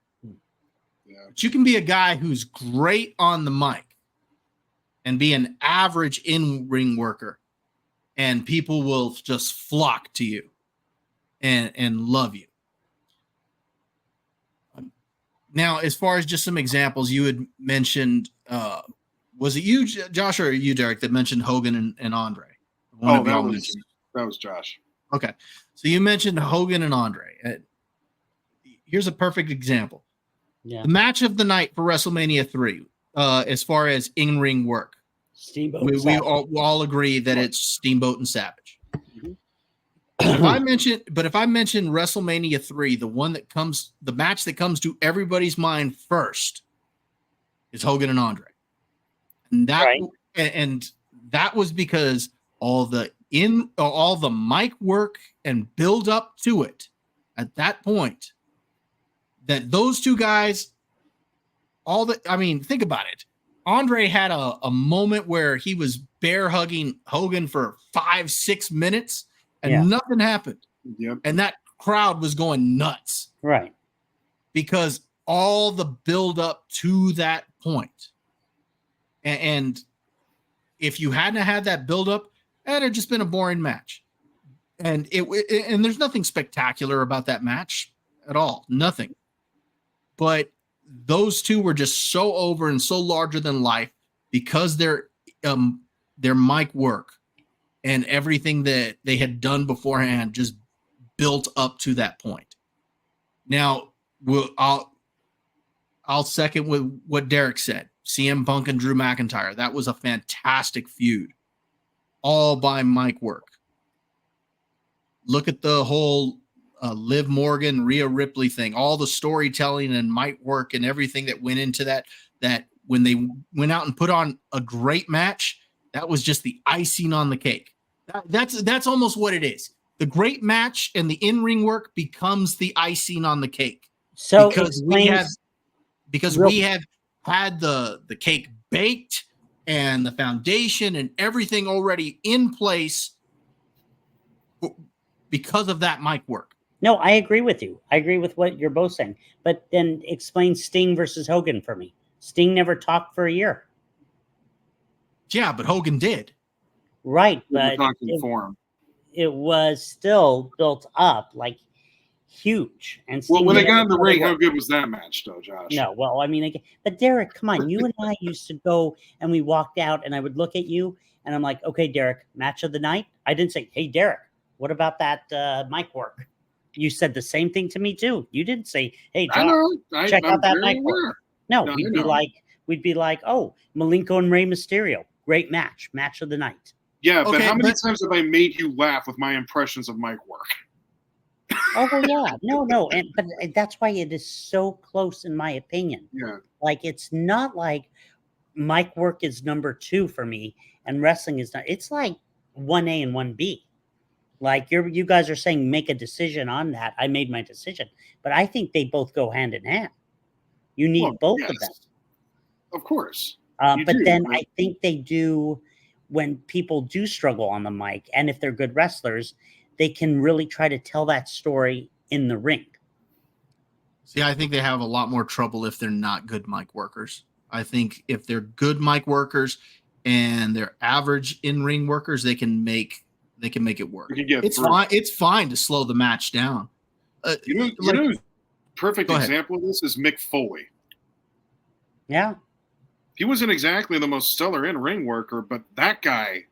Yeah. But you can be a guy who's great on the mic and be an average in-ring worker, and people will just flock to you and love you. Now, as far as just some examples, you had mentioned, was it you, Josh, or you, Derek, that mentioned Hogan and Andre? That was Josh. Okay. So you mentioned Hogan and Andre. Here's a perfect example. Yeah. The match of the night for WrestleMania 3, as far as in-ring work. Steamboat. We all agree that it's Steamboat and Savage. Mm-hmm. If I mention WrestleMania 3, the match that comes to everybody's mind first is Hogan and Andre. And that was because all the mic work and build up to it at that point, that those two guys, think about it. Andre had a moment where he was bear hugging Hogan for 5-6 minutes, and Yeah. nothing happened. Yep. And that crowd was going nuts Right. because all the build up to that point. And if you hadn't had that build up, it'd have just been a boring match. And and there's nothing spectacular about that match at all. Nothing. But those two were just so over and so larger than life because their mic work and everything that they had done beforehand just built up to that point. Now, I'll second with what Derek said. CM Punk and Drew McIntyre. That was a fantastic feud, all by mic work. Look at the whole Liv Morgan, Rhea Ripley thing, all the storytelling and mic work and everything that went into that when they went out and put on a great match, that was just the icing on the cake. That's almost what it is. The great match and the in-ring work becomes the icing on the cake. So Because we have had the cake baked and the foundation and everything already in place because of that mic work. No, I agree with you. I agree with what you're both saying. But then explain Sting versus Hogan for me. Sting never talked for a year. Yeah, but Hogan did. Right, We're but talking form. it was still built up like huge. And Well, Sting when they never got in the thought ring, it how was. good was that match, though, Josh? No, well, I mean, again, but Derek, come on. You and I used to go and we walked out and I would look at you and I'm like, okay, Derek, match of the night. I didn't say, hey, Derek, what about that mic work? You said the same thing to me too. You didn't say, hey, I Josh, know. check I'm out that very mic work. aware. No, No, I we'd be know. like, oh, Malenko and Rey Mysterio, great match of the night. Yeah, but Okay, how many times have I made you laugh with my impressions of mic work? Oh well, yeah, no, but that's why it is so close, in my opinion. Yeah. Like it's not like mic work is number 2 for me, and wrestling is not. It's like 1A and 1B. Like you guys are saying, make a decision on that. I made my decision, but I think they both go hand in hand. You need Well, both yes. of them. Of course. But then I think they do, when people do struggle on the mic, and if they're good wrestlers, they can really try to tell that story in the ring. See, I think they have a lot more trouble if they're not good mic workers. I think if they're good mic workers and they're average in-ring workers, they can make it work. It's fine. It's fine to slow the match down. Perfect example of this is Mick Foley. Yeah. He wasn't exactly the most stellar in-ring worker, but that guy,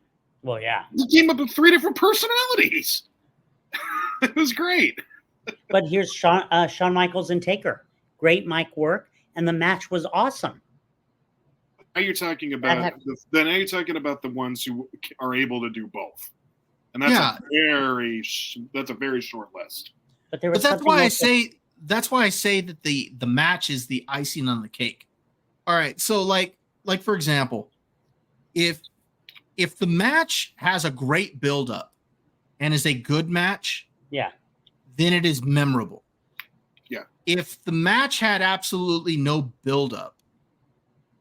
well, yeah, he came up with 3 different personalities. It was great. But here's Shawn Michaels and Taker. Great mic work, and the match was awesome. Now you're talking about the ones who are able to do both, and that's a very short list. But that's why I say that the match is the icing on the cake. All right, so like for example, if the match has a great build-up and is a good match, yeah, then it is memorable. Yeah. If the match had absolutely no build-up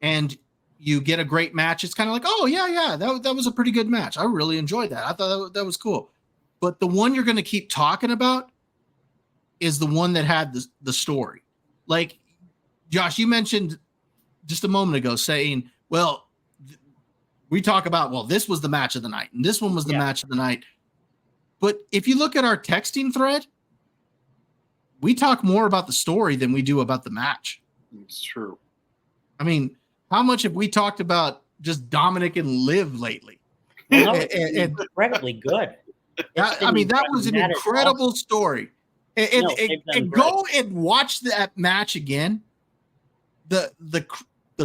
and you get a great match, it's kind of like, oh yeah, that was a pretty good match. I really enjoyed that. I thought that was cool. But the one you're going to keep talking about is the one that had the story. Like Josh, you mentioned just a moment ago saying, well, we talk about, well, this was the match of the night and this one was the match of the night. But if you look at our texting thread, we talk more about the story than we do about the match. It's true. I mean, how much have we talked about just Dominic and Liv lately? Well, no, it's incredibly good. I mean, that was an incredible story. And go and watch that match again. The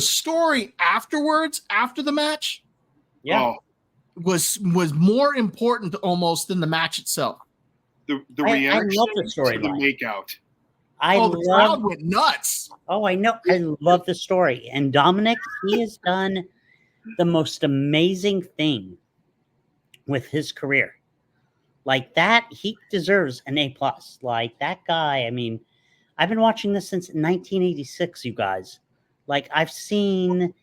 story afterwards, after the match, was more important almost than the match itself. The reaction, I love the story to the makeout. The crowd went nuts. Oh, I know. I love the story. And Dominic, he has done the most amazing thing with his career. Like that, he deserves an A+. Like that guy, I mean, I've been watching this since 1986, you guys. Like I've seen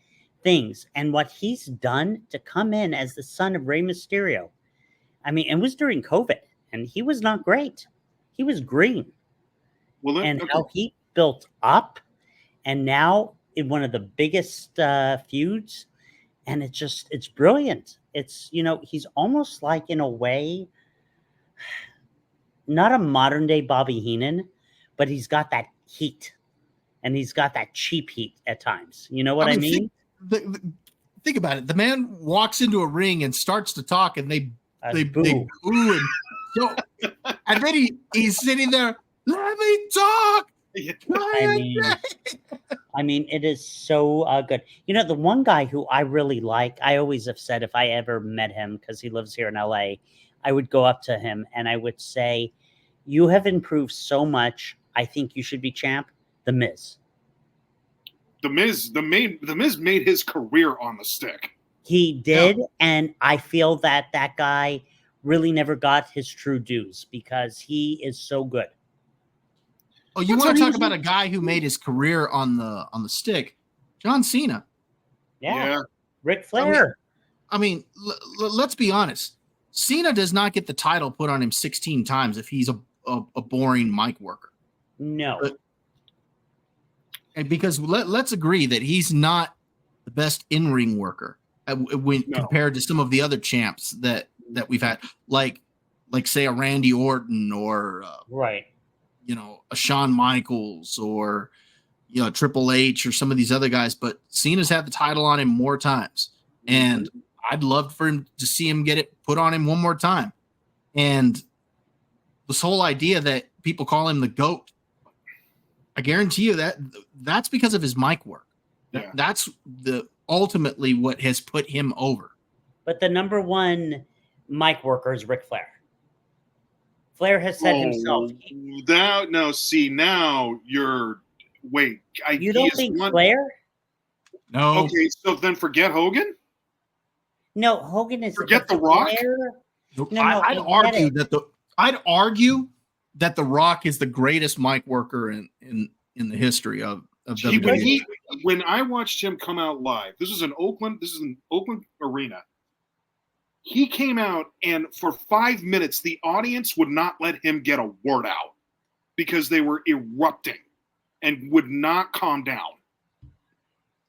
things, and what he's done to come in as the son of Rey Mysterio. I mean, it was during COVID. and he was not great. He was green. Well, And how he built up, and now in one of the biggest feuds, and it's brilliant. It's, he's almost like, in a way, not a modern day Bobby Heenan, but he's got that heat, and he's got that cheap heat at times. You know what I mean? Think about it. The man walks into a ring and starts to talk, and they Boo. boo, and so, and then he's sitting there. Let me talk. I mean, it is so good. The one guy who I really like, I always have said if I ever met him, because he lives here in LA, I would go up to him and I would say, "You have improved so much. I think you should be champ." The Miz. The Miz made his career on the stick. He did, and I feel that guy really never got his true dues because he is so good. Oh, you want to talk about a guy who made his career on the stick? John Cena. Yeah. Ric Flair. I mean, let's be honest. Cena does not get the title put on him 16 times if he's a boring mic worker. No. And because let's agree that he's not the best in-ring worker compared to some of the other champs that we've had, like say a Randy Orton or right. A Shawn Michaels or, Triple H or some of these other guys, but Cena's had the title on him more times. And I'd love for him to see him get it put on him one more time. And this whole idea that people call him the GOAT, I guarantee you that's because of his mic work. Yeah. That's ultimately what has put him over. But the number one mic worker is Ric Flair. Flair has said himself. Now you're. Wait. You don't think Flair? No. Okay, so then forget Hogan? No, Hogan is. Forget The Rock? No, I'd argue that The Rock is the greatest mic worker in the history of WWE. When I watched him come out live, this is an Oakland arena. He came out, and for 5 minutes, the audience would not let him get a word out because they were erupting and would not calm down.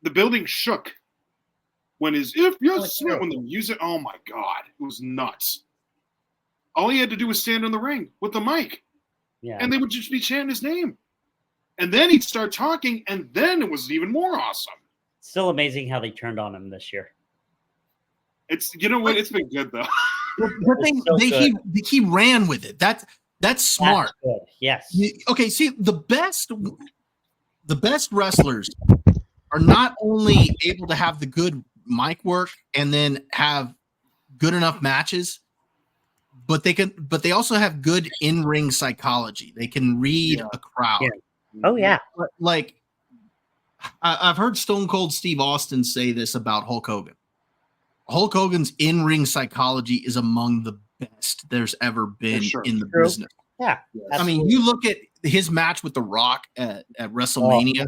The building shook when when the music, oh my God, it was nuts. All he had to do was stand in the ring with the mic. Yeah. And they would just be chanting his name. And then he'd start talking, and then it was even more awesome. Still amazing how they turned on him this year. It's it's been good though. He ran with it. That's smart. That's good. Yes. Okay, see, the best wrestlers are not only able to have the good mic work and then have good enough matches, but they also have good in-ring psychology. They can read a crowd. Yeah. Oh yeah. Like I've heard Stone Cold Steve Austin say this about Hulk Hogan. Hulk Hogan's in-ring psychology is among the best there's ever been in the business. Yeah. I mean, you look at his match with The Rock at WrestleMania,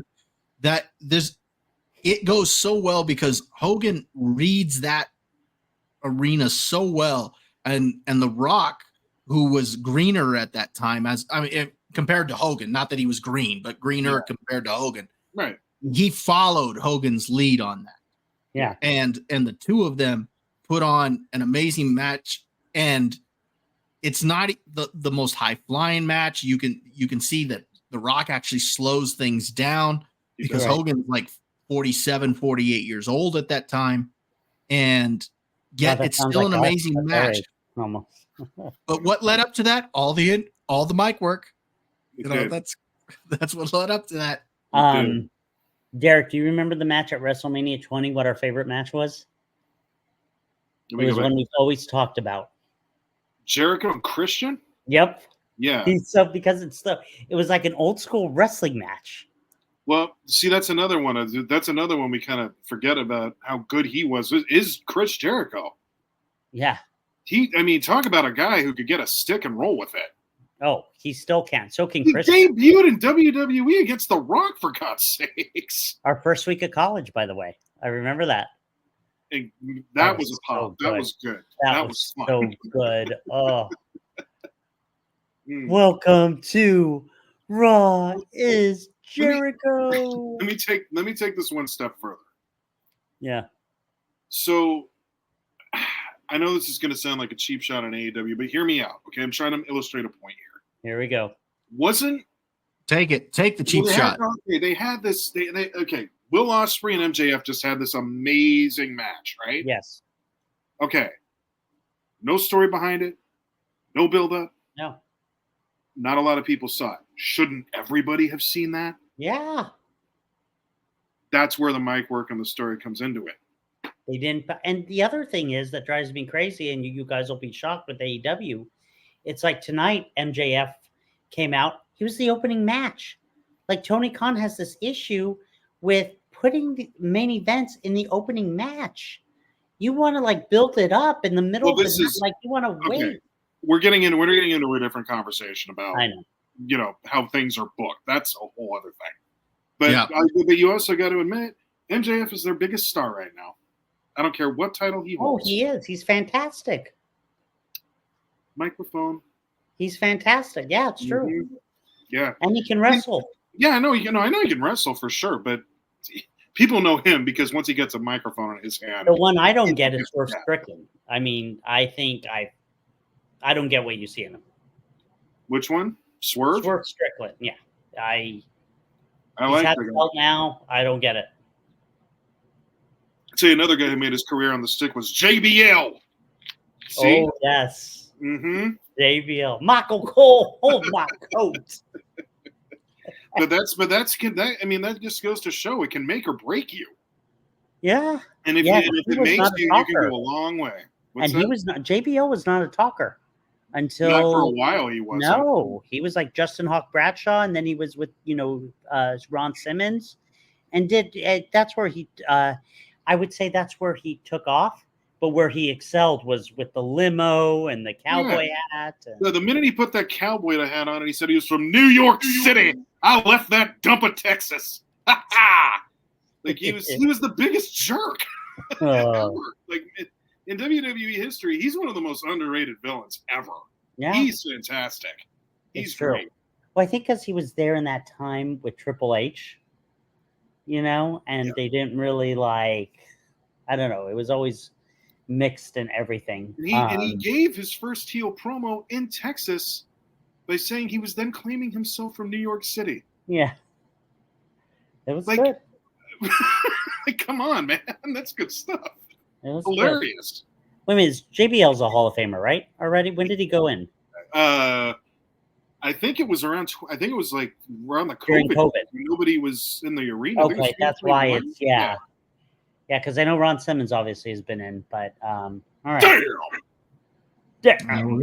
it goes so well because Hogan reads that arena so well, and The Rock, who was greener at that time, compared to Hogan, not that he was green, but greener compared to Hogan. Right. He followed Hogan's lead on that. Yeah. And the two of them put on an amazing match, and it's not the most high-flying match. You can see that The Rock actually slows things down because Hogan's like 47, 48 years old at that time. And yet it's still an amazing match. But what led up to that? All the mic work. That's what led up to that. Derek, do you remember the match at WrestleMania 20? What our favorite match was? It was one we've always talked about. Jericho and Christian? Yep. Yeah. Because it was like an old school wrestling match. Well, see, that's another one. That's another one we kind of forget about how good he was. Is Chris Jericho? Yeah. Talk about a guy who could get a stick and roll with it. Oh, he still can. So can Chris. He debuted in WWE against The Rock, for God's sakes. Our first week of college, by the way. I remember that. That was a pop. So that was good. That was fun. so good. Oh. Welcome to Raw is Jericho. Let me take this one step further. Yeah. So I know this is going to sound like a cheap shot on AEW, but hear me out, okay? I'm trying to illustrate a point here. Here we go. Wasn't Take the cheap shot. They had this. Okay. Will Ospreay and MJF just had this amazing match, right? Yes. Okay. No story behind it. No build up. No. Not a lot of people saw it. Shouldn't everybody have seen that? Yeah. That's where the mic work and the story comes into it. They didn't. And the other thing is that drives me crazy, and you guys will be shocked with AEW. It's like tonight, MJF came out. He was the opening match. Like Tony Khan has this issue with putting the main events in the opening match. You want to like build it up in the middle of the like you want to wait. We're getting into a different conversation about I know. How things are booked. That's a whole other thing. But but you also got to admit MJF is their biggest star right now. I don't care what title he holds. Oh, he is. He's fantastic. Microphone. He's fantastic. Yeah, it's true. Mm-hmm. Yeah, and he can wrestle. Yeah, I know. I know he can wrestle for sure, but people know him because once he gets a microphone in his hand. The one I don't get is Swerve Strickland. I mean, I think I don't get what you see in him. Which one? Swerve? Swerve Strickland. Yeah, I like the belt now. I don't get it. I'll tell you another guy who made his career on the stick was JBL. See? Oh yes. Mm-hmm. JBL. Michael Cole. Oh my coat. But that just goes to show it can make or break you. Yeah. And if it makes you, you can go a long way. He was not. JBL was not a talker until not for a while. He wasn't. No, he was like Justin Hawk Bradshaw, and then he was with Ron Simmons, and that's where he. I would say that's where he took off, but where he excelled was with the limo and the cowboy hat. And... The minute he put that cowboy hat on, and he said he was from New York City. I left that dump of Texas. Like he was the biggest jerk ever. Like in WWE history, he's one of the most underrated villains ever. Yeah, he's fantastic. He's great. Well, I think because he was there in that time with Triple H, and they didn't really I don't know. It was always mixed and everything. And he gave his first heel promo in Texas by saying he was then claiming himself from New York City. Yeah. It was good. Come on, man. That's good stuff. It was hilarious. Good. Wait a minute. JBL's a Hall of Famer, right? Already? When did he go in? I think it was around. I think it was like around the COVID. During COVID. Nobody was in the arena. Okay, that's why it's yeah, because I know Ron Simmons obviously has been in, but all right. Damn.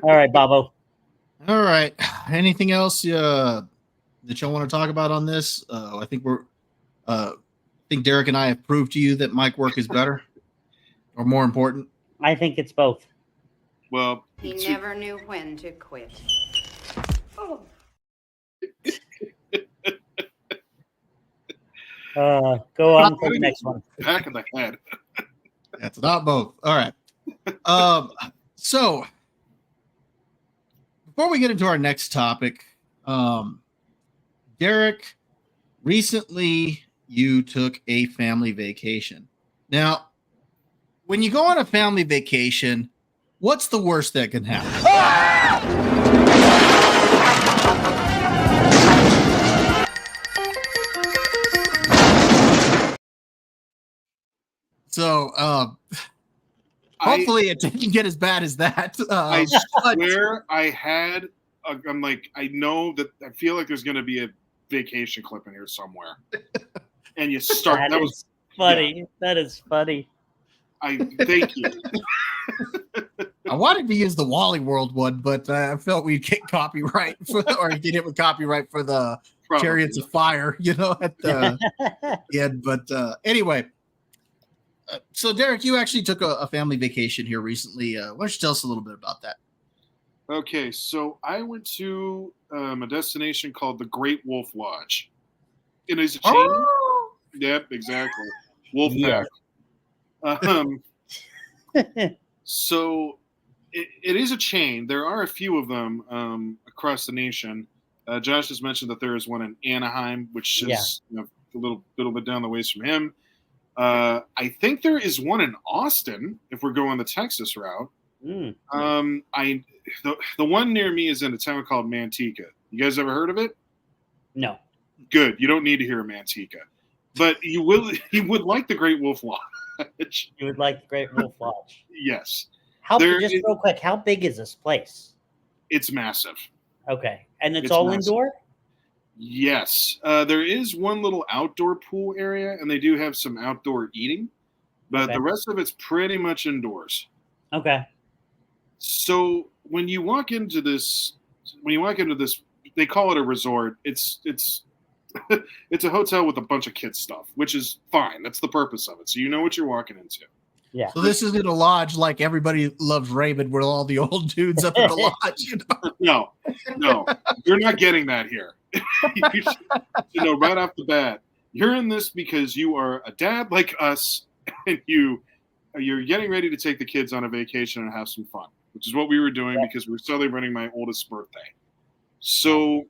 All right, Bobo. All right. Anything else that y'all want to talk about on this? I think Derek and I have proved to you that mic work is better or more important. I think it's both. Well, he never knew when to quit. Oh. Go on to the next one. Back of the head. That's not both. All right. So before we get into our next topic, Derek, recently you took a family vacation. Now, when you go on a family vacation, what's the worst that can happen? So, hopefully it didn't get as bad as that. I swear I'm like, I know that I feel like there's going to be a vacation clip in here somewhere. And you start. That was funny. Yeah. That is funny. I thank you. I wanted to use the Wally World one, but I felt we'd get copyright or get it with copyright for the Chariots of Fire, at the end. But anyway, so Derek, you actually took a family vacation here recently. Why don't you tell us a little bit about that? Okay, so I went to a destination called the Great Wolf Lodge. It is a chain. Oh! Yep, exactly. Wolfpack. So it is a chain. There are a few of them across the nation. Josh has mentioned that there is one in Anaheim, which is a little bit down the ways from him. I think there is one in Austin if we're going the Texas route. Mm. The one near me is in a town called Manteca. You guys ever heard of it? No. Good. You don't need to hear Manteca, but you would like the Great Wolf Lodge. You would like the Great Wolf Lodge. Yes. Real quick, how big is this place? It's massive. Okay. And it's It's all massive. indoor? Yes. There is one little outdoor pool area, and they do have some outdoor eating, but the rest of it's pretty much indoors. Okay. So when you walk into this, they call it a resort. It's it's a hotel with a bunch of kids stuff, which is fine. That's the purpose of it. So you know what you're walking into. Yeah. So this isn't a lodge like Everybody Loves Raymond, where all the old dudes up at the lodge. You know? No, you're not getting that here. You know, right off the bat, you're in this because you are a dad like us, and you're getting ready to take the kids on a vacation and have some fun, which is what we were doing because we were celebrating my oldest birthday. So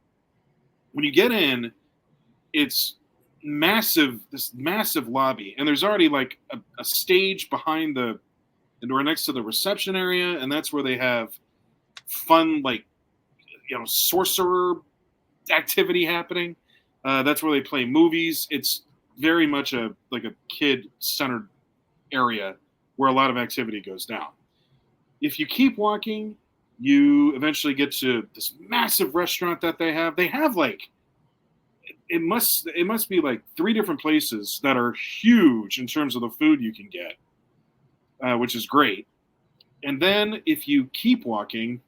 when you get in, it's massive, this massive lobby, and there's already like a stage behind the door next to the reception area, and that's where they have fun, like, you know, sorcerer activity happening. That's where they play movies. It's very much a kid-centered area where a lot of activity goes down. If you keep walking, you eventually get to this massive restaurant that they have. They have like it must be like 3 different places that are huge in terms of the food you can get, which is great. And then if you keep walking,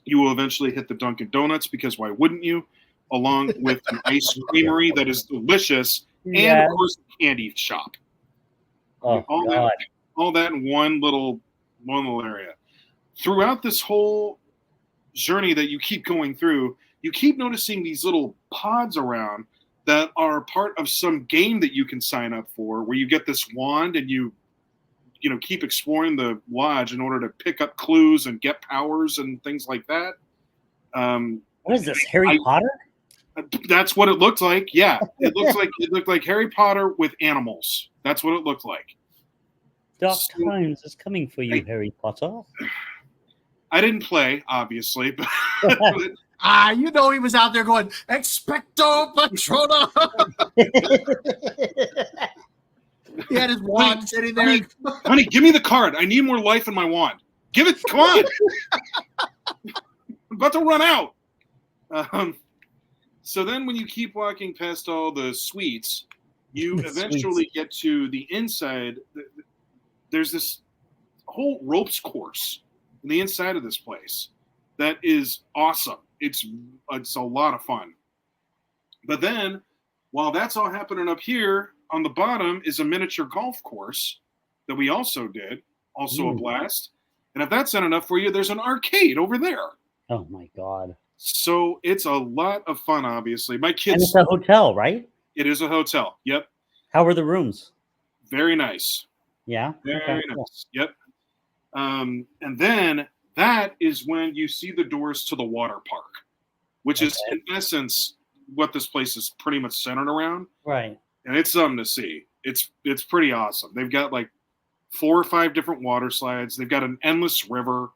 you will eventually hit the Dunkin' Donuts, because why wouldn't you? Along with an ice creamery that is delicious, and of course a candy shop. Oh, all that in one little area. Throughout this whole journey that you keep going through, you keep noticing these little pods around that are part of some game that you can sign up for, where you get this wand and you keep exploring the lodge in order to pick up clues and get powers and things like that. What is this, Harry Potter? That's what it looked like. Yeah, it looked like Harry Potter with animals. That's what it looked like. Dark times is coming for you, Harry Potter. I didn't play, obviously, but you know he was out there going, Expecto Patronum. He had his wand sitting there. Honey, give me the card. I need more life in my wand. Give it. Come on. I'm about to run out. So then when you keep walking past all the suites, you eventually get to the inside. There's this whole ropes course in the inside of this place that is awesome. It's a lot of fun. But then, while that's all happening up here, on the bottom is a miniature golf course that we also did, also a blast. And if that's not enough for you, there's an arcade over there. Oh my God. So it's a lot of fun, obviously. My kids. And it's a hotel, right? It is a hotel. Yep. How were the rooms? Very nice. Yeah. Very nice. Yep. And then that is when you see the doors to the water park, which is in essence what this place is pretty much centered around. Right. And it's something to see. It's pretty awesome. They've got like 4 or 5 different water slides. They've got an endless river.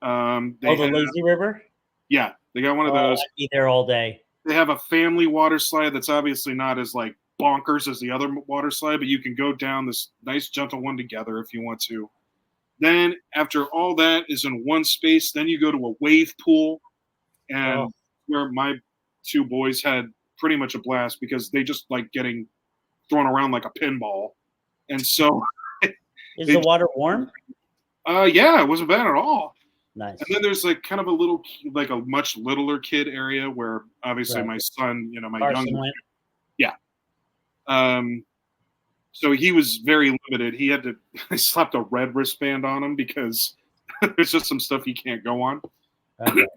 The lazy river? Yeah, they got one of those. I'd be there all day. They have a family water slide that's obviously not as like bonkers as the other water slide, but you can go down this nice gentle one together if you want to. Then after all that is in one space, then you go to a wave pool, and where my 2 boys had pretty much a blast because they just like getting thrown around like a pinball. And so is the water warm? Yeah, it wasn't bad at all. Nice. And then there's like kind of a little, like a much littler kid area where obviously my son, my younger, so he was very limited. He had to, I slapped a red wristband on him because there's just some stuff he can't go on. Okay.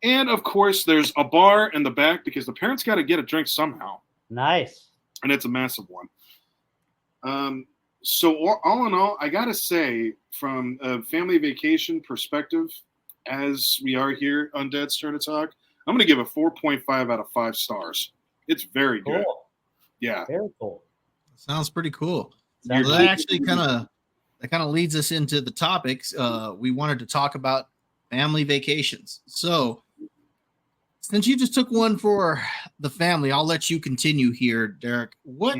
And of course, there's a bar in the back because the parents got to get a drink somehow. Nice. And it's a massive one. So all in all, I gotta say, from a family vacation perspective, as we are here on Dad's Turn to Talk, I'm gonna give a 4.5 out of 5 stars. It's very good. Cool. Yeah. Very cool. Sounds pretty cool. Sounds Well, cool. that kind of leads us into the topics. We wanted to talk about family vacations. So, since you just took one for the family, I'll let you continue here, Derek. What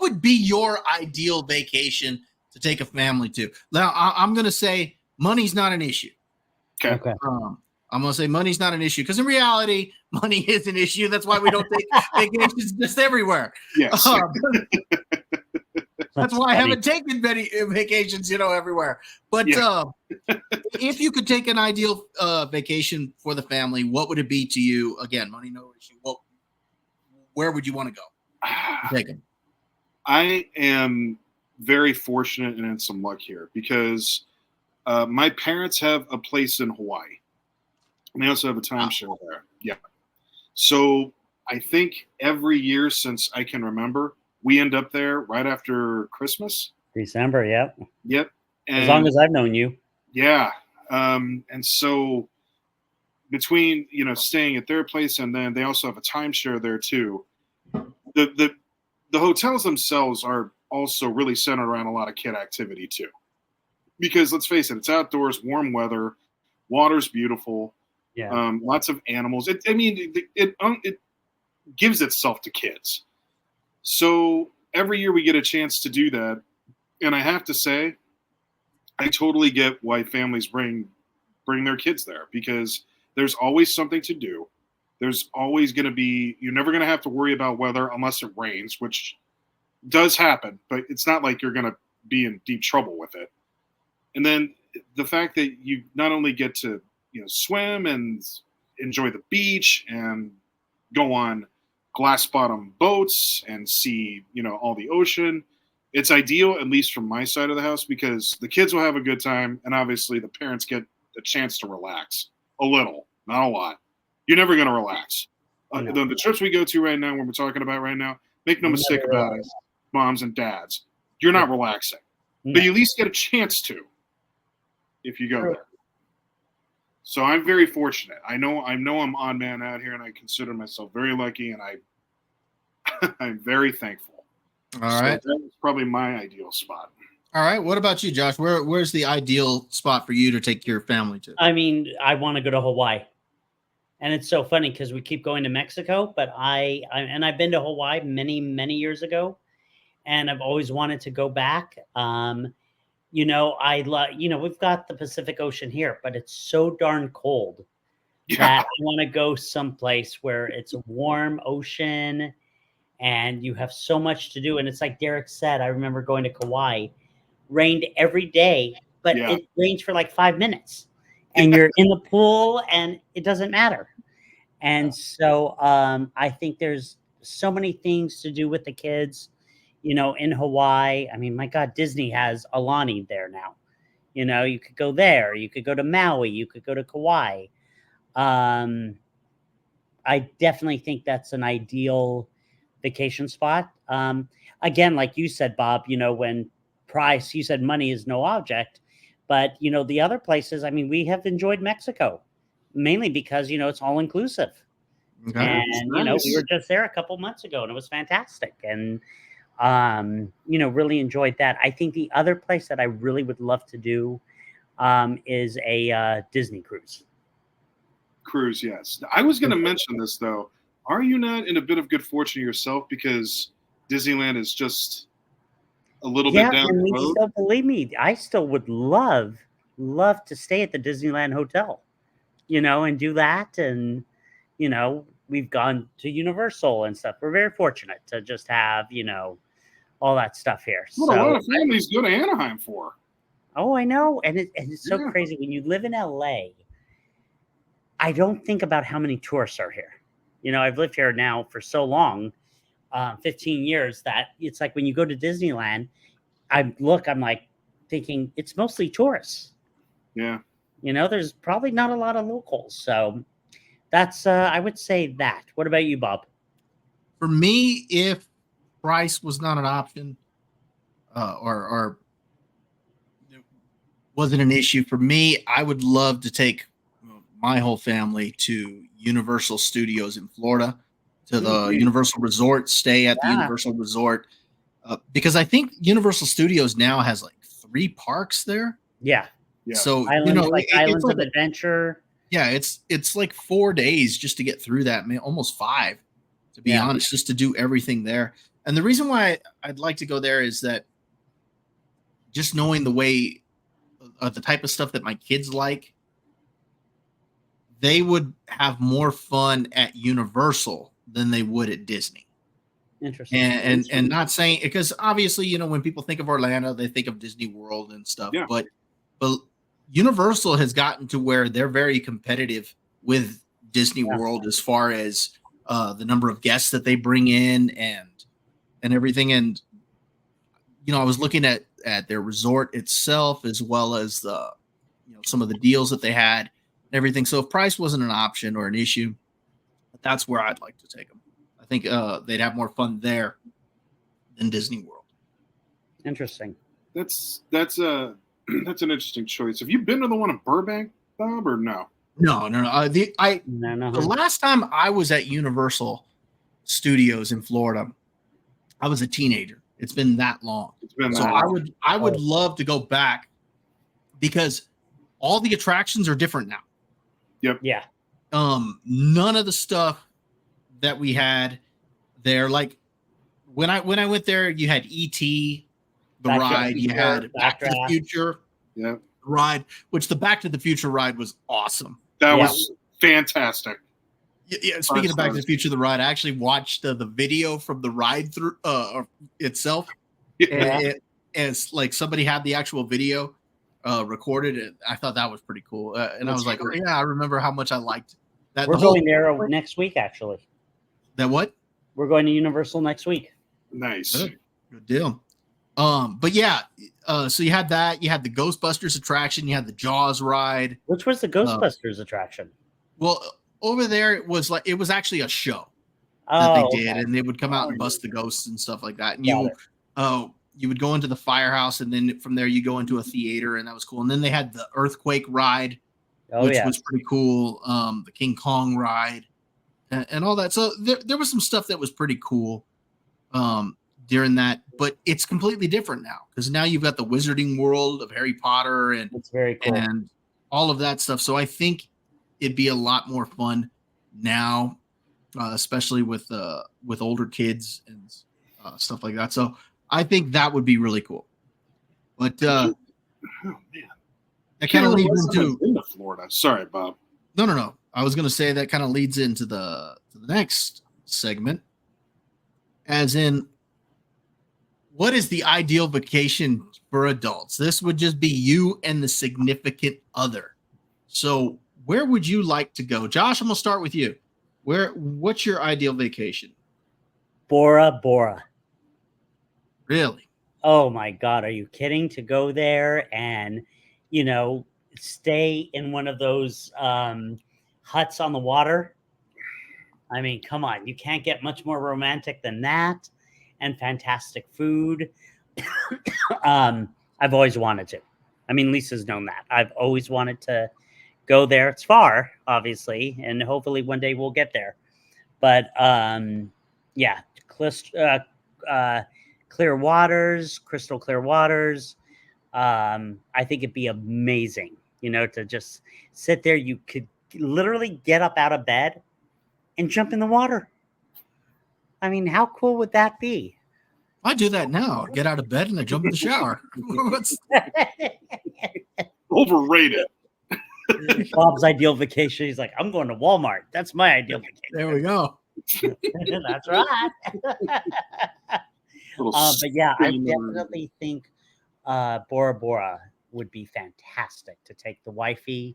would be your ideal vacation to take a family to? Now, I'm going to say money's not an issue. Okay. I'm going to say money's not an issue because in reality, money is an issue. That's why we don't take vacations just everywhere. Yes. That's why I haven't taken many vacations, everywhere. But if you could take an ideal vacation for the family, what would it be to you? Again, money, no issue. Where would you want to go? Take them. I am very fortunate and in some luck here because my parents have a place in Hawaii. And they also have a timeshare there. Yeah. So I think every year since I can remember, we end up there right after Christmas. December, yep. Yep. And As long as I've known you. yeah. And so between, staying at their place and then they also have a timeshare there too. The hotels themselves are also really centered around a lot of kid activity too. Because let's face it, it's outdoors, warm weather, water's beautiful. Yeah. Lots of animals. It gives itself to kids. So every year we get a chance to do that. And I have to say, I totally get why families bring their kids there because there's always something to do. There's always going to be, you're never going to have to worry about weather unless it rains, which does happen, but it's not like you're going to be in deep trouble with it. And then the fact that you not only get to, swim and enjoy the beach and go on glass bottom boats and see, all the ocean. It's ideal, at least from my side of the house, because the kids will have a good time. And obviously the parents get a chance to relax a little, not a lot. You're never going to relax. No. The trips we go to right now, when we're talking about right now, make no mistake about it, moms and dads, you're not relaxing, but you at least get a chance to if you go there. So I'm very fortunate. I know I'm odd man out here, and I consider myself very lucky, and I'm very thankful. All right. That's probably my ideal spot. All right. What about you, Josh? Where's the ideal spot for you to take your family to? I mean, I want to go to Hawaii. And it's so funny because we keep going to Mexico, but I've been to Hawaii many, many years ago, and I've always wanted to go back. We've got the Pacific Ocean here, but it's so darn cold that I want to go someplace where it's a warm ocean and you have so much to do. And it's like Derek said, I remember going to Kauai, rained every day, but it rains for like 5 minutes and you're in the pool and it doesn't matter. And so I think there's so many things to do with the kids. In Hawaii, I mean, my God, Disney has Aulani there now. You could go there. You could go to Maui. You could go to Kauai. I definitely think that's an ideal vacation spot. Again, like you said, Bob, when price, you said money is no object. But, the other places, I mean, we have enjoyed Mexico, mainly because, it's all inclusive. Okay. And, we were just there a couple months ago and it was fantastic. And, really enjoyed that. I think the other place that I really would love to do is a Disney cruise. Cruise, yes. I was going to mention this, though. Are you not in a bit of good fortune yourself because Disneyland is just a little bit down the road? Still, believe me, I still would love to stay at the Disneyland Hotel, and do that. And, we've gone to Universal and stuff. We're very fortunate to just have, all that stuff here. What a lot of families go to Anaheim for. Oh, I know. And it's so crazy. When you live in LA, I don't think about how many tourists are here. I've lived here now for so long, 15 years, that it's like when you go to Disneyland, I'm like thinking it's mostly tourists. Yeah. There's probably not a lot of locals. So that's, I would say that. What about you, Bob? For me, if price was not an option, or wasn't an issue for me. I would love to take my whole family to Universal Studios in Florida, to the Universal Resort, stay at the Universal Resort, because I think Universal Studios now has like 3 parks there. Yeah. So Islands, it's Islands like of Adventure. yeah, it's like 4 days just to get through that, man, almost 5, to be honest, just to do everything there. And the reason why I'd like to go there is that just knowing the way, the type of stuff that my kids like, they would have more fun at Universal than they would at Disney. Interesting. And not saying, because obviously, when people think of Orlando, they think of Disney World and stuff. Yeah. But Universal has gotten to where they're very competitive with Disney World as far as the number of guests that they bring in and everything. And I was looking at their resort itself, as well as the some of the deals that they had and everything. So if price wasn't an option or an issue, that's where I'd like to take them. I think they'd have more fun there than Disney World. Interesting. That's an interesting choice. Have you been to the one in Burbank, Bob, or no? No. The No. last time I was at Universal Studios in Florida, I was a teenager. It's been that long. I would love to go back, because all the attractions are different now. Yep. Yeah. None of the stuff that we had there, like when I went there, you had E.T. the ride, you had Back to the Future ride, which the Back to the Future ride was awesome. That was fantastic. Yeah, speaking of Back to the Future, the ride, I actually watched the video from the ride through itself. And it's like somebody had the actual video recorded, and I thought that was pretty cool. And I was like, oh, yeah, I remember how much I liked that. We're going there next week, actually. That what? We're going to Universal next week. Nice. Good deal. But yeah, so you had that. You had the Ghostbusters attraction. You had the Jaws ride. Which was the Ghostbusters attraction? Well, over there it was actually a show that they did, and they would come out and bust the ghosts and stuff like that. And you would go into the firehouse, and then from there you go into a theater, and that was cool. And then they had the earthquake ride, which was pretty cool. The King Kong ride, and all that. So there was some stuff that was pretty cool during that, but it's completely different now, because now you've got the Wizarding World of Harry Potter and it's very cool, and all of that stuff. So I think it'd be a lot more fun now, especially with older kids and stuff like that. So I think that would be really cool. But oh man, that kind of leads into Florida. Sorry, Bob. No. I was going to say that kind of leads into the next segment, as in, what is the ideal vacation for adults? This would just be you and the significant other. So where would you like to go? Josh, I'm going to start with you. What's your ideal vacation? Bora Bora. Really? Oh my God. Are you kidding? To go there and, stay in one of those huts on the water. I mean, come on. You can't get much more romantic than that, and fantastic food. I've always wanted to. I mean, Lisa's known that. I've always wanted to go there. It's far, obviously, and hopefully one day we'll get there. But yeah, clear waters, crystal clear waters. I think it'd be amazing, to just sit there. You could literally get up out of bed and jump in the water. I mean, how cool would that be? I do that now. Get out of bed and I jump in the shower. Overrated. Bob's ideal vacation. He's like, I'm going to Walmart. That's my ideal vacation. There we go. That's right. But yeah, I definitely think Bora Bora would be fantastic to take the wifey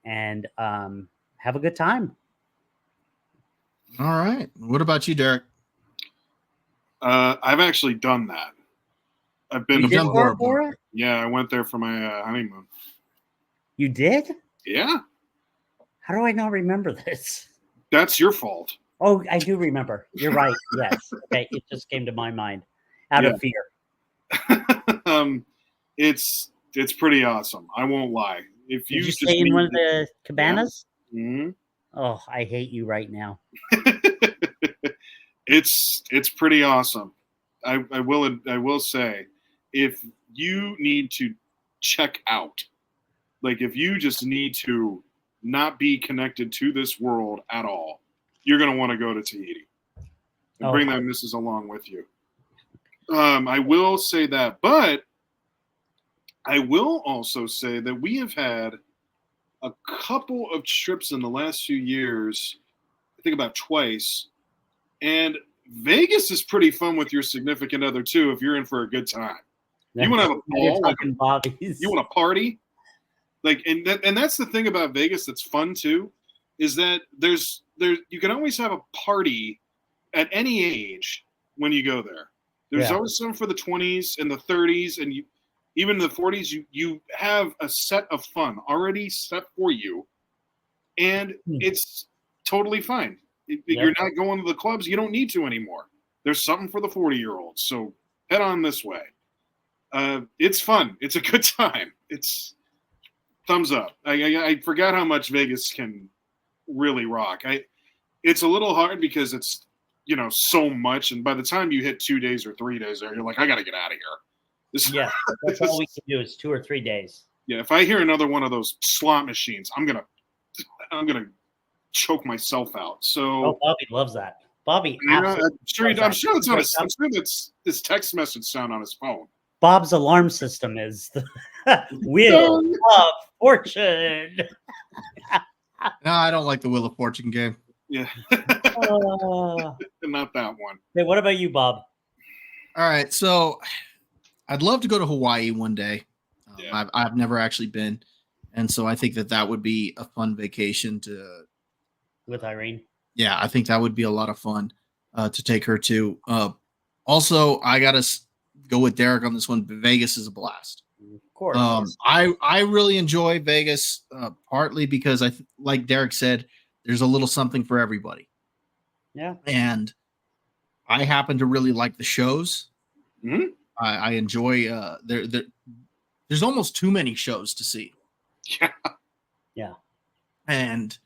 and have a good time. All right. What about you, Derek? I've actually done that. I've been to Bora Bora. Yeah, I went there for my honeymoon. You did? Yeah. How do I not remember this? That's your fault. Oh, I do remember. You're right. Yes. Okay. It just came to my mind out of fear. It's pretty awesome. I won't lie. If Did you just stay in need one of to- the cabanas? Mhm. Oh, I hate you right now. It's pretty awesome. I will say, if you need to check out, like if you just need to not be connected to this world at all, you're gonna want to go to Tahiti and bring that missus along with you. I will say that, but I will also say that we have had a couple of trips in the last few years. I think about twice, and Vegas is pretty fun with your significant other too. If you're in for a good time, you want to have a Now you're ball, like, talking Bobby's. you want to party, like, and that's the thing about Vegas that's fun too, is that there's you can always have a party at any age when you go there. There's Yeah. always some for the 20s and the 30s, and even the 40s. You have a set of fun already set for you, and it's totally fine. You're not going to the clubs. You don't need to anymore. There's something for the 40-year-olds. So head on this way. It's fun. It's a good time. It's thumbs up. I forgot how much Vegas can really rock. It's a little hard because it's, so much. And by the time you hit 2 days or 3 days there, you're like, I got to get out of here. Yeah, that's all we can do is 2 or 3 days. Yeah, if I hear another one of those slot machines, I'm gonna choke myself out. So Bobby loves that. Bobby, I'm sure it's on his. I'm sure that's his text message sound on his phone. Bob's alarm system is the Wheel of Fortune. No, I don't like the Wheel of Fortune game. Yeah, not that one. Hey, what about you, Bob? All right, so I'd love to go to Hawaii one day. I've never actually been, and so I think that would be a fun vacation with Irene. Yeah, I think that would be a lot of fun to take her to. Also, I gotta go with Derek on this one. Vegas is a blast. Of course. I really enjoy Vegas, partly because like Derek said, there's a little something for everybody. Yeah. And I happen to really like the shows. Mm-hmm. I enjoy there's almost too many shows to see. Yeah. Yeah. And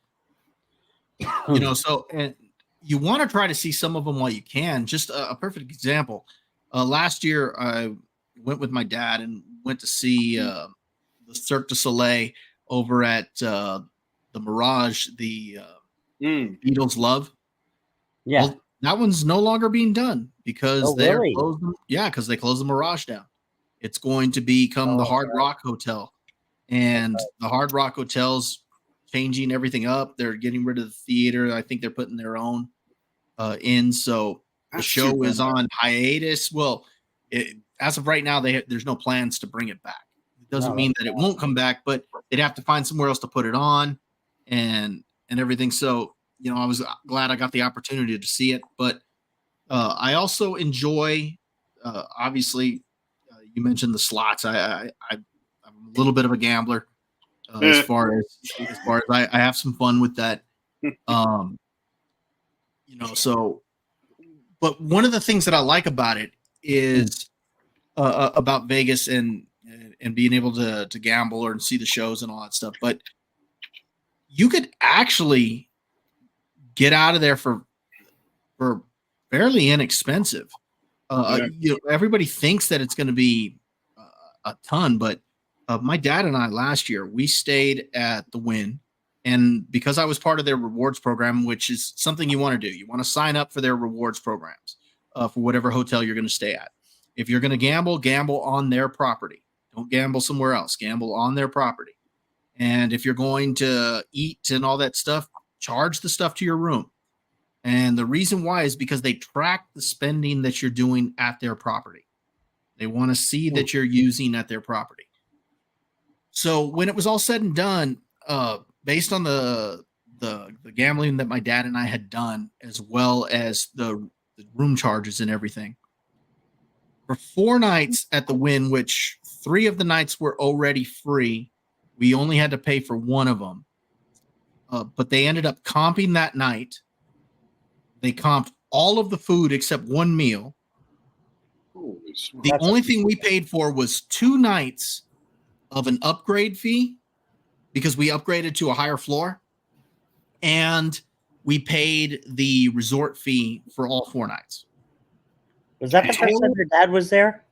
so and you want to try to see some of them while you can. Just a perfect example. Last year I went with my dad and went to see the Cirque du Soleil over at the Mirage, the Beatles Love. Yeah. Well, that one's no longer being done because really? because they closed the Mirage down. It's going to become the Hard Rock Hotel, and the Hard Rock Hotel's changing everything up. They're getting rid of the theater. I think they're putting their own in. So the show is on hiatus. Well, as of right now, there's no plans to bring it back. It doesn't mean that it won't come back, but they'd have to find somewhere else to put it on and everything. So, I was glad I got the opportunity to see it, but I also enjoy, obviously, you mentioned the slots. I'm a little bit of a gambler as far as I have some fun with that. So, but one of the things that I like about it is about Vegas and being able to gamble or see the shows and all that stuff. But you could actually get out of there for fairly inexpensive. Everybody thinks that it's going to be a ton, but my dad and I last year, we stayed at the Wynn, and because I was part of their rewards program, which is something you want to do, you want to sign up for their rewards programs for whatever hotel you're going to stay at. If you're going to gamble on their property. Don't gamble somewhere else. Gamble on their property. And if you're going to eat and all that stuff, charge the stuff to your room. And the reason why is because they track the spending that you're doing at their property. They want to see that you're using at their property. So when it was all said and done, based on the gambling that my dad and I had done, as well as the room charges and everything, for 4 nights at the Wynn, which 3 of the nights were already free, we only had to pay for 1 of them. But they ended up comping that night. They comped all of the food except 1 meal. Holy smokes. The only thing we paid for was 2 nights of an upgrade fee because we upgraded to a higher floor, and we paid the resort fee for all 4 nights. Was that the first time your dad was there?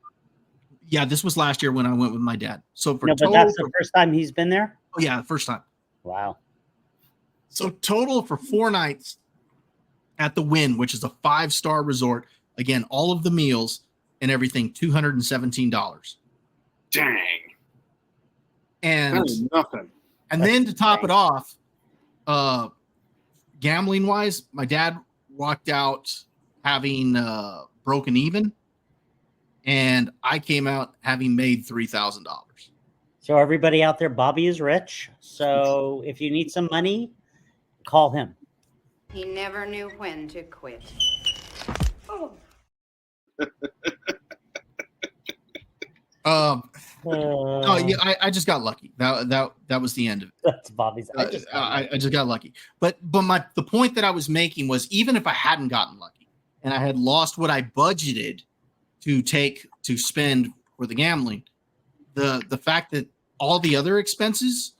Yeah, this was last year when I went with my dad. So for No, but total, that's the first time he's been there? oh yeah, the first time. Wow. So total for 4 nights at the Wynn, which is a 5-star resort. Again, all of the meals and everything, $217. Dang. And That is nothing. and then to top it off, gambling wise, my dad walked out having broken even, and I came out having made $3,000. So everybody out there, Bobby is rich. So if you need some money, call him. He never knew when to quit. No, yeah, I just got lucky. That was the end of it. That's Bobby's. I just got lucky. But the point that I was making was, even if I hadn't gotten lucky and I had lost what I budgeted to spend for the gambling, the fact that all the other expenses,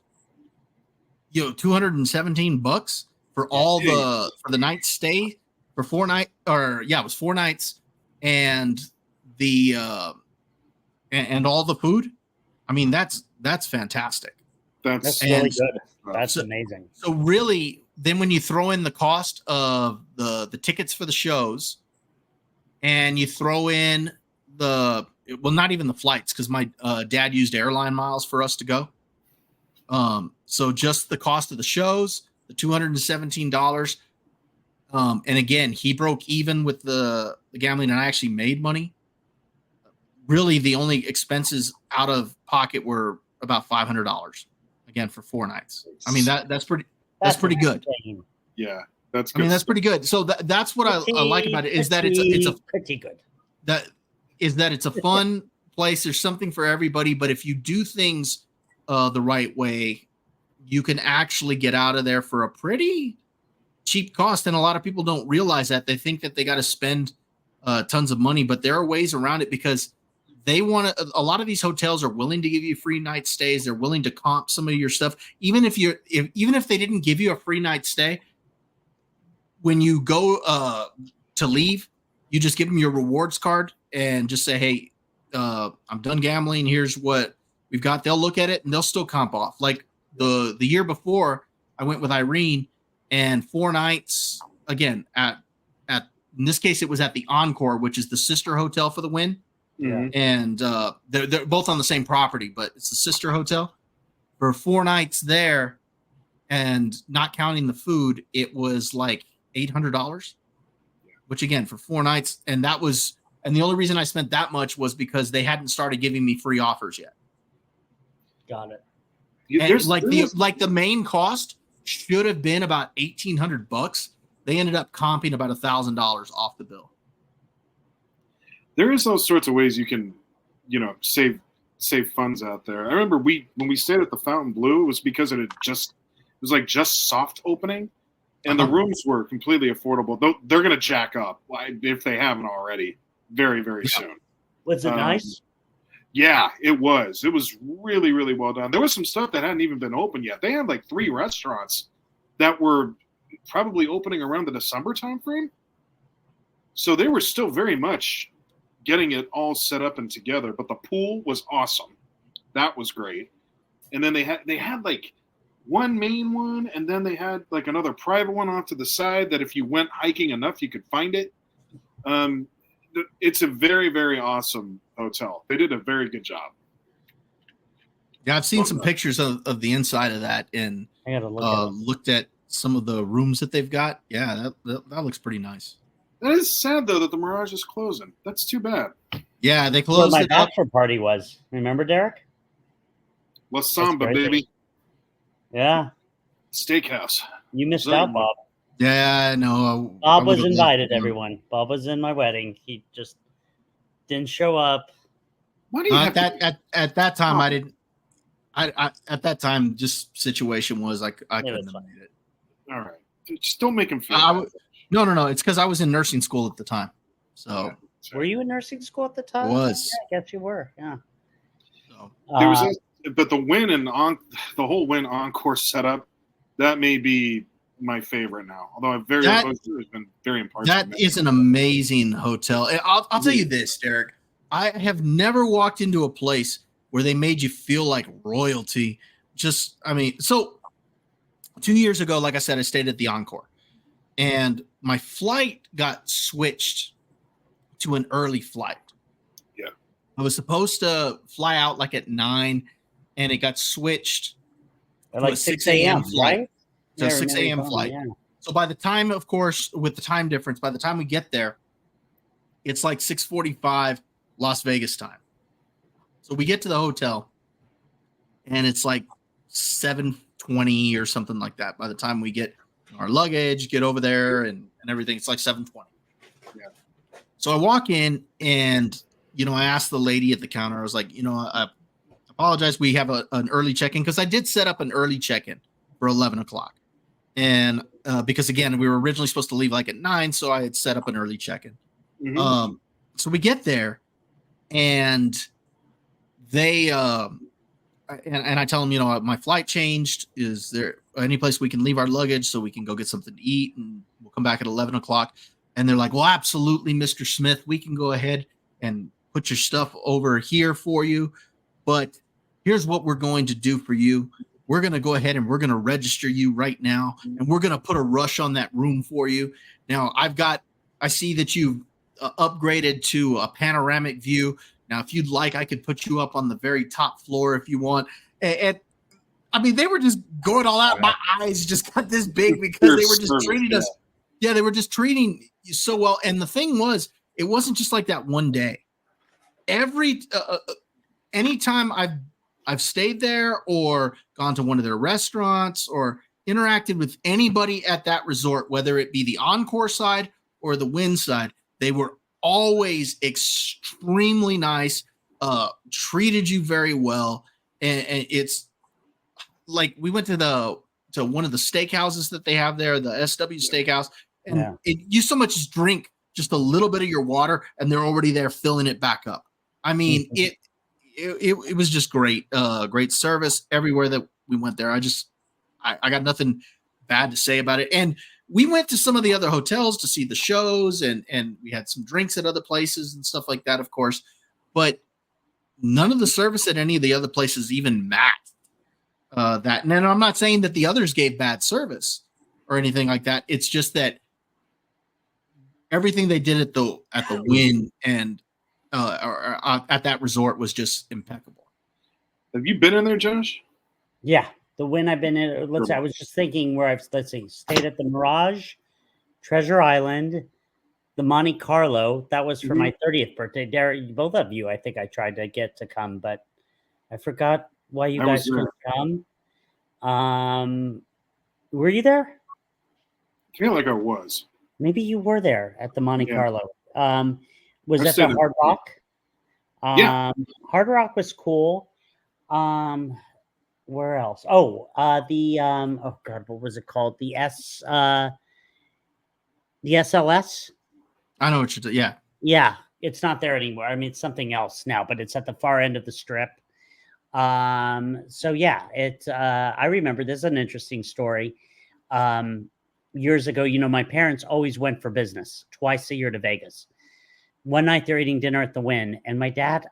$217 for all for the night stay for 4 nights, or yeah, it was 4 nights, and the and all the food. I mean, that's fantastic. That's really good. That's amazing. So really, then when you throw in the cost of the tickets for the shows, and you throw in not even the flights, because my dad used airline miles for us to go. So just the cost of the shows, the $217. And again, he broke even with the gambling, and I actually made money. Really, the only expenses out of pocket were about $500 again for 4 nights. I mean, that's pretty good. Yeah, that's good. I mean, that's pretty good. So that's what I like about it, is that it's a pretty good. That it's a fun place. There's something for everybody, but if you do things the right way, you can actually get out of there for a pretty cheap cost. And a lot of people don't realize that. They think that they got to spend tons of money, but there are ways around it, because they want to. A lot of these hotels are willing to give you free night stays. They're willing to comp some of your stuff, even if they didn't give you a free night stay. When you go to leave, you just give them your rewards card and just say, "Hey, I'm done gambling. Here's what we've got." They'll look at it and they'll still comp off. Like the year before, I went with Irene, and 4 nights again at in this case it was at the Encore, which is the sister hotel for the Wynn. Mhm. And they're both on the same property, but it's the sister hotel. For 4 nights there, and not counting the food, it was like $800, which again for 4 nights. And the only reason I spent that much was because they hadn't started giving me free offers yet. Got it. And the main cost should have been about $1,800. They ended up comping about $1,000 off the bill. There is all sorts of ways you can, save funds out there. I remember when we stayed at the Fontainebleau, it was because it was like just soft opening, and the rooms were completely affordable. They're going to jack up if they haven't already very, very soon. Was it nice? Yeah, it was. It was really, really well done. There was some stuff that hadn't even been open yet. They had like 3 restaurants that were probably opening around the December timeframe. So they were still very much getting it all set up and together, but the pool was awesome. That was great. And then they had like one main one, and then they had like another private one off to the side that if you went hiking enough, you could find it. It's a very, very awesome hotel. They did a very good job. Yeah, I've seen some pictures of the inside of that, and I gotta looked at some of the rooms that they've got. Yeah, that looks pretty nice. That is sad, though, that the Mirage is closing. That's too bad. Yeah, they Where closed my it up. bachelor party was. Remember, Derek? La Samba, crazy. baby. Yeah. Steakhouse. You missed out, Bob. Yeah, no. Bob was invited, everyone. Bob was in my wedding. He just didn't show up. Why do you have at that time? I didn't. I at that time, just situation was like I couldn't have made it. All right, just don't make him feel. No. It's because I was in nursing school at the time. So So, Were you in nursing school at the time? Was. Yeah, I guess you were. Yeah. So, there was, but the win and the whole win encore setup, that may be my favorite now. Although I've been very impartial. that is an amazing hotel. And I'll tell you this, Derek. I have never walked into a place where they made you feel like royalty. So 2 years ago, like I said, I stayed at the Encore, and my flight got switched to an early flight. Yeah. I was supposed to fly out like at 9, and it got switched At to like a 6 a.m. flight. right? To a Yeah, I 6 remember a.m. telling me, flight. yeah. So by the time, of course, with the time difference, by the time we get there, it's like 6:45 Las Vegas time. So we get to the hotel, and it's like 7:20 or something like that. By the time we get our luggage, get over there, and everything, it's like 7:20. Yeah. So I walk in, and I asked the lady at the counter. I was like, I apologize. We have an early check-in, because I did set up an early check-in for 11 o'clock. And because, again, we were originally supposed to leave like at 9, so I had set up an early check-in. Mhm. So we get there, and they and I tell them, my flight changed. Is there any place we can leave our luggage so we can go get something to eat, and we'll come back at 11 o'clock? And they're like, well, absolutely, Mr. Smith, we can go ahead and put your stuff over here for you. But here's what we're going to do for you. We're going to go ahead and we're going to register you right now, and we're going to put a rush on that room for you. Now, I see that you've upgraded to a panoramic view. Now, if you'd like, I could put you up on the very top floor if you want. And I mean, they were just going all out. My eyes just got this big because they were just treating us. Yeah, they were just treating you so well. And the thing was, it wasn't just like that one day. Anytime I've stayed there or gone to one of their restaurants or interacted with anybody at that resort, whether it be the Encore side or the Wynn side, they were always extremely nice, treated you very well. And it's like we went to one of the steakhouses that they have there, the SW Steakhouse, and you so much as drink just a little bit of your water, and they're already there filling it back up. I mean, it was just great, great service everywhere that we went there. I got nothing bad to say about it. And we went to some of the other hotels to see the shows, and we had some drinks at other places and stuff like that, of course. But none of the service at any of the other places even matched that. And I'm not saying that the others gave bad service or anything like that. It's just that everything they did at the Wynn and at that resort was just impeccable. Have you been in there, Josh? Yeah, the Wynn I've been in. I was just thinking where stayed at the Mirage, Treasure Island, the Monte Carlo. That was for my 30th birthday. Derek, both of you, I think I tried to get to come, but I forgot why you guys couldn't come. Were you there? I feel like I was. Maybe you were there at the Monte Carlo. Was that the Hard Rock? Yeah. Hard Rock was cool. Where else? Oh God, what was it called? The SLS. I know what you're. Yeah. Yeah, it's not there anymore. I mean, it's something else now, but it's at the far end of the strip. So yeah, I remember this is an interesting story. Years ago, my parents always went for business twice a year to Vegas. One night they're eating dinner at the Wynn, and my dad,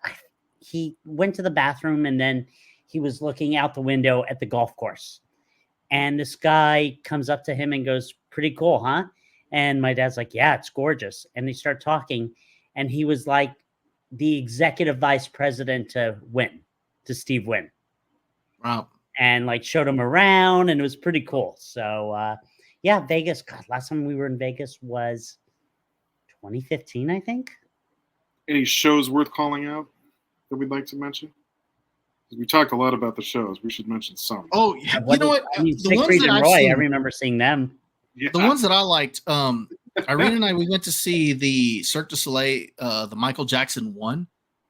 he went to the bathroom, and then he was looking out the window at the golf course. And this guy comes up to him and goes, "Pretty cool, huh?" And my dad's like, "Yeah, it's gorgeous." And they start talking, and he was like the executive vice president to Steve Wynn. Wow. And like showed him around, and it was pretty cool. So yeah, Vegas. God, last time we were in Vegas was 2015, I think. Any shows worth calling out that we'd like to mention? We talked a lot about the shows. We should mention some. Oh, yeah. You know what? I mean, The ones Siegfried that and I've Roy, seen, I remember seeing them. Yeah. the ones that I liked, Irene and I, we went to see the Cirque du Soleil, the Michael Jackson one.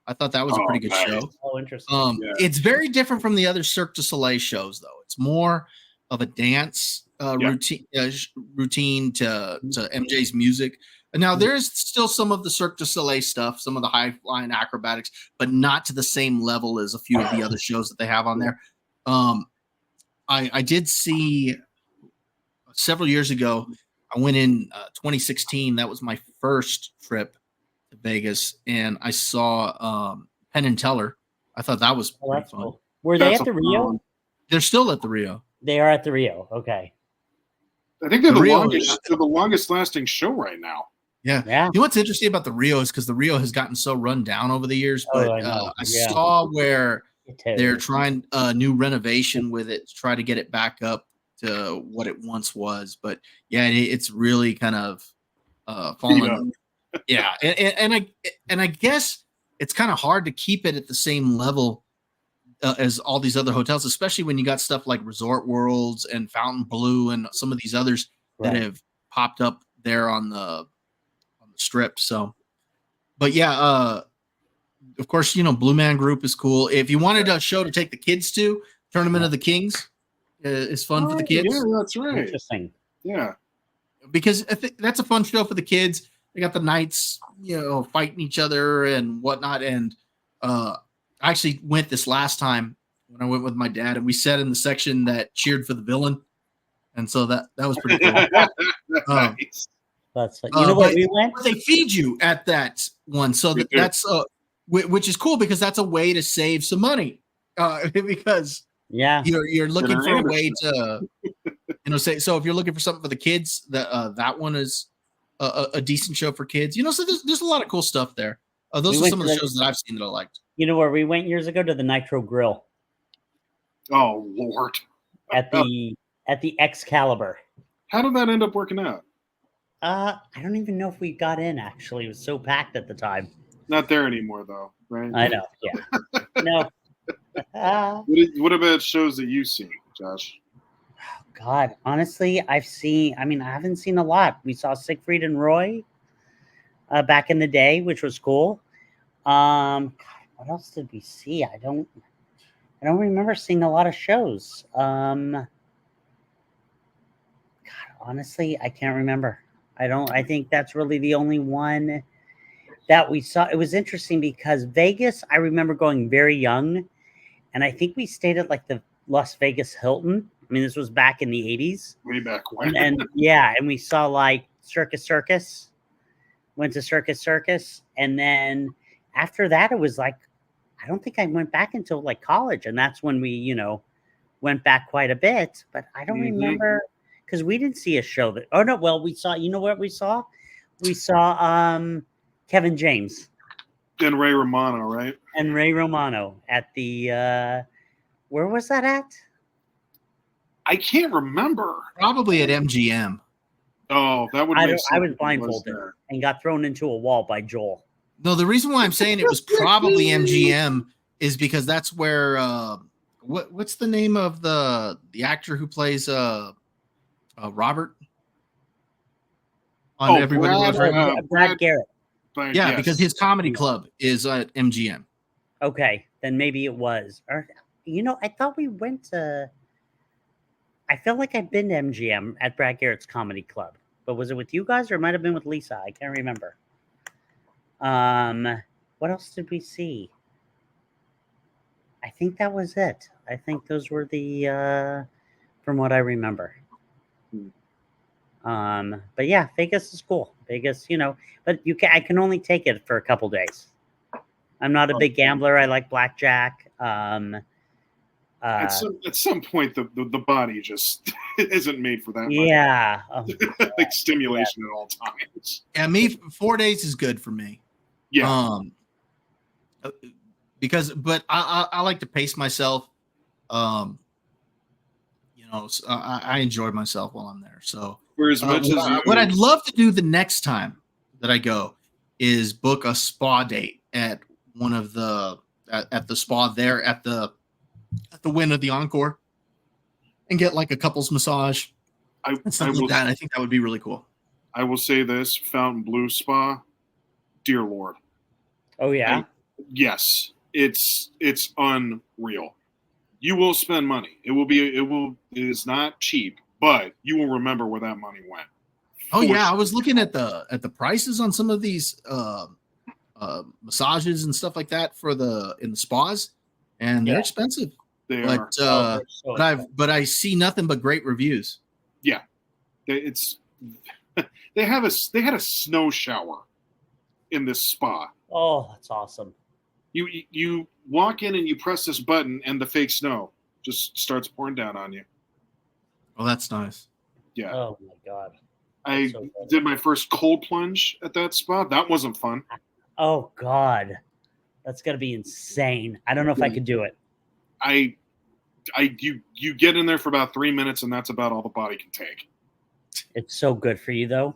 I thought that was a pretty good show. Oh, interesting. It's very different from the other Cirque du Soleil shows, though. It's more of a dance Yeah. routine to MJ's music. And now there's still some of the Cirque du Soleil stuff, some of the high flying acrobatics, but not to the same level as a few of the other shows that they have on there. I did see several years ago. I went in 2016. That was my first trip to Vegas, and I saw Penn and Teller. I thought that was Oh, pretty that's fun. cool. Were they That's at the a Rio? fun- They're still at the Rio. They are at the Rio. Okay. I think they're The the Rio longest. is- They're the longest lasting show right now. Yeah. Yeah. You know what's interesting about the Rio is because the Rio has gotten so run down over the years, but Oh, I know. I Yeah. saw where It too. they're trying a new renovation with it to try to get it back up to what it once was. But yeah, it's really kind of fallen. Yeah, and I guess it's kind of hard to keep it at the same level as all these other hotels, especially when you got stuff like Resort Worlds and Fountain Blue and some of these others that Right. have popped up there on the strip. So, but yeah, of course, Blue Man Group is cool. If you wanted a show to take the kids to, Tournament of the Kings is fun for the kids. Yeah, that's right. Interesting. Yeah. Because I think that's a fun show for the kids. They got the knights, fighting each other and whatnot. And I actually went this last time when I went with my dad, and we sat in the section that cheered for the villain, and so that was pretty cool. Nice. That's you know where we went. But they feed you at that one, so that's which is cool because that's a way to save some money because Yeah. you're looking for a way Anderson. to say. So if you're looking for something for the kids, that one is a decent show for kids. So there's a lot of cool stuff there. Those We are some of went the to shows that I've seen that I liked. You know where we went years ago? To the Nitro Grill Oh Lord. at the Excalibur. How did that end up working out? I don't even know if we got in. Actually, it was so packed at the time. Not there anymore, though, right? I know. Yeah. No. What about shows that you've seen, Josh? God, honestly, I haven't seen a lot. We saw Siegfried and Roy back in the day, which was cool. God, what else did we see? I don't remember seeing a lot of shows. God, honestly, I can't remember. I think that's really the only one that we saw. It was interesting because Vegas, I remember going very young, and I think we stayed at like the Las Vegas Hilton. I mean, this was back in the 80s. Way back when. And and we saw like Circus. Went to Circus. And then after that, it was like, I don't think I went back until like college. And that's when we, went back quite a bit. But I don't remember because we didn't see a show that, oh no, well, we saw, you know what we saw? We saw Kevin James. And Ray Romano, right? And Ray Romano at the, where was that at? I can't remember. Probably at MGM. Oh, that would I make was sense if it was blindfolded there. and got thrown into a wall by Joel. No, the reason why I'm saying it was probably MGM is because that's where what's the name of the actor who plays Robert on Everybody Loves Raymond? Brad Garrett. But Yeah, yes. because his comedy club is at MGM. Okay, then maybe it was. Or, I thought we went to. I feel like I've been to MGM at Brad Garrett's comedy club, but was it with you guys or it might have been with Lisa? I can't remember. What else did we see? I think that was it. I think those were the from what I remember. But yeah, Vegas is cool. Vegas, but I can only take it for a couple days. I'm not a big gambler. I like blackjack. At some point, the body just isn't made for that much. Yeah. Like stimulation at all times. Yeah, 4 days is good for me. Yeah. But I like to pace myself. I enjoy myself while I'm there. So For as much as what I'd love to do the next time that I go is book a spa date at one of the at the spa there at the Wynn of the Encore and get like a couples massage and stuff like that. I think that would be really cool. I will say this: Fountain Blue Spa, dear Lord. Oh yeah. Yes, it's unreal. You will spend money. It is not cheap, but you will remember where that money went. Oh For yeah, I sure. was looking at the prices on some of these massages and stuff like that in the spas, and they're Yeah. expensive. They But are. They're so but I see nothing but great reviews. Yeah. It's they had a snow shower in this spa. Oh, that's awesome. You walk in and you press this button and the fake snow just starts pouring down on you. Oh, that's nice. Yeah. Oh my god. I so good. did my first cold plunge at that spa. That wasn't fun. Oh god. That's gonna be insane. I don't know if I could do it. You get in there for about 3 minutes and that's about all the body can take. It's so good for you though.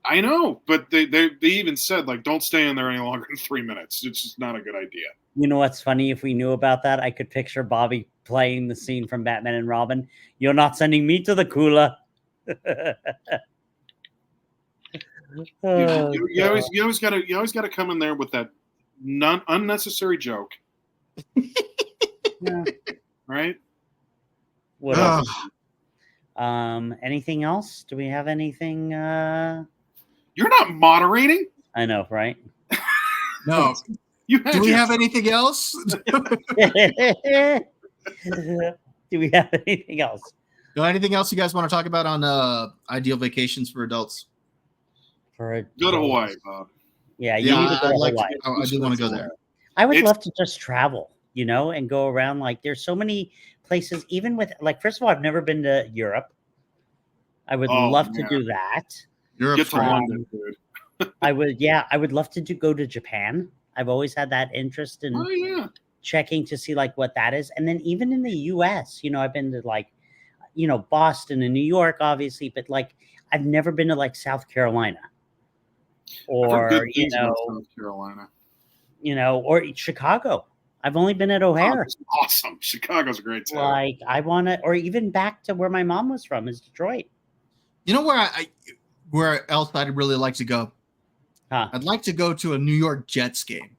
I know, but they even said like don't stay in there any longer than 3 minutes. It's just not a good idea. You know what's funny? If we knew about that, I could picture Bobby playing the scene from Batman and Robin. You're not sending me to the cooler. Oh, You always gotta come in there with that unnecessary joke, yeah. right? What Ugh. else? Anything else? Do we have anything? You're not moderating. I know, right? No. You had Do we your- have anything else? Do we have anything else? No, anything else you guys want to talk about on ideal vacations for adults? For Go to adults? Hawaii, Bob. Yeah, you Yeah, need to go I'd to like Hawaii. I do want to go there. I would It's- love to just travel, and go around. Like, there's so many places, even with, like, first of all, I've never been to Europe. I would Oh, love to man. do that. Europe's Get to great. London, dude. I would love to go to Japan. I've always had that interest in Oh yeah. checking to see like what that is. And then even in the US, I've been to like, Boston and New York, obviously, but like I've never been to like South Carolina I've heard or, good things about South Carolina. or Chicago. I've only been at Oh, O'Hare. it's awesome. Chicago's a great town. Like I want to, or even back to where my mom was from is Detroit. You know where else I'd really like to go? Huh. I'd like to go to a New York Jets game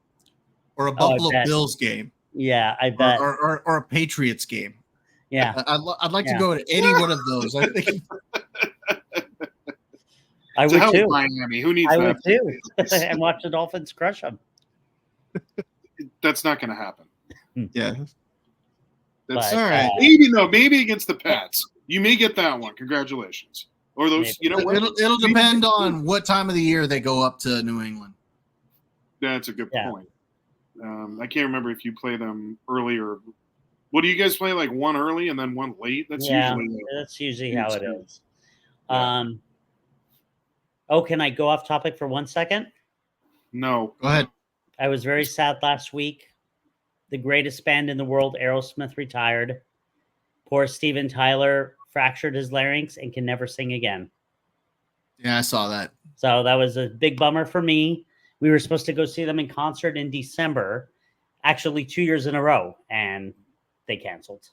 or a I Buffalo bet. Bills game Yeah, I bet. or a Patriots game. Yeah, I'd like Yeah. to go to any one of those. I think I To would hell with too. Miami. Who needs I that? would too. And watch the Dolphins crush them. That's not going to happen. yeah. That's But, all right. maybe against the Pats. You may get that one. Congratulations. Or those, Maybe. you know what? It'll depend on what time of the year they go up to New England. That's a good Yeah. point. I can't remember if you play them early or what do you guys play? Like one early and then one late? That's usually how it is. Yeah. Can I go off topic for 1 second? no. Go ahead. I was very sad last week. The greatest band in the world, Aerosmith, retired. Poor Steven Tyler fractured his larynx and can never sing again. Yeah, I saw that. So that was a big bummer for me. We were supposed to go see them in concert in December, actually 2 years in a row, and they canceled.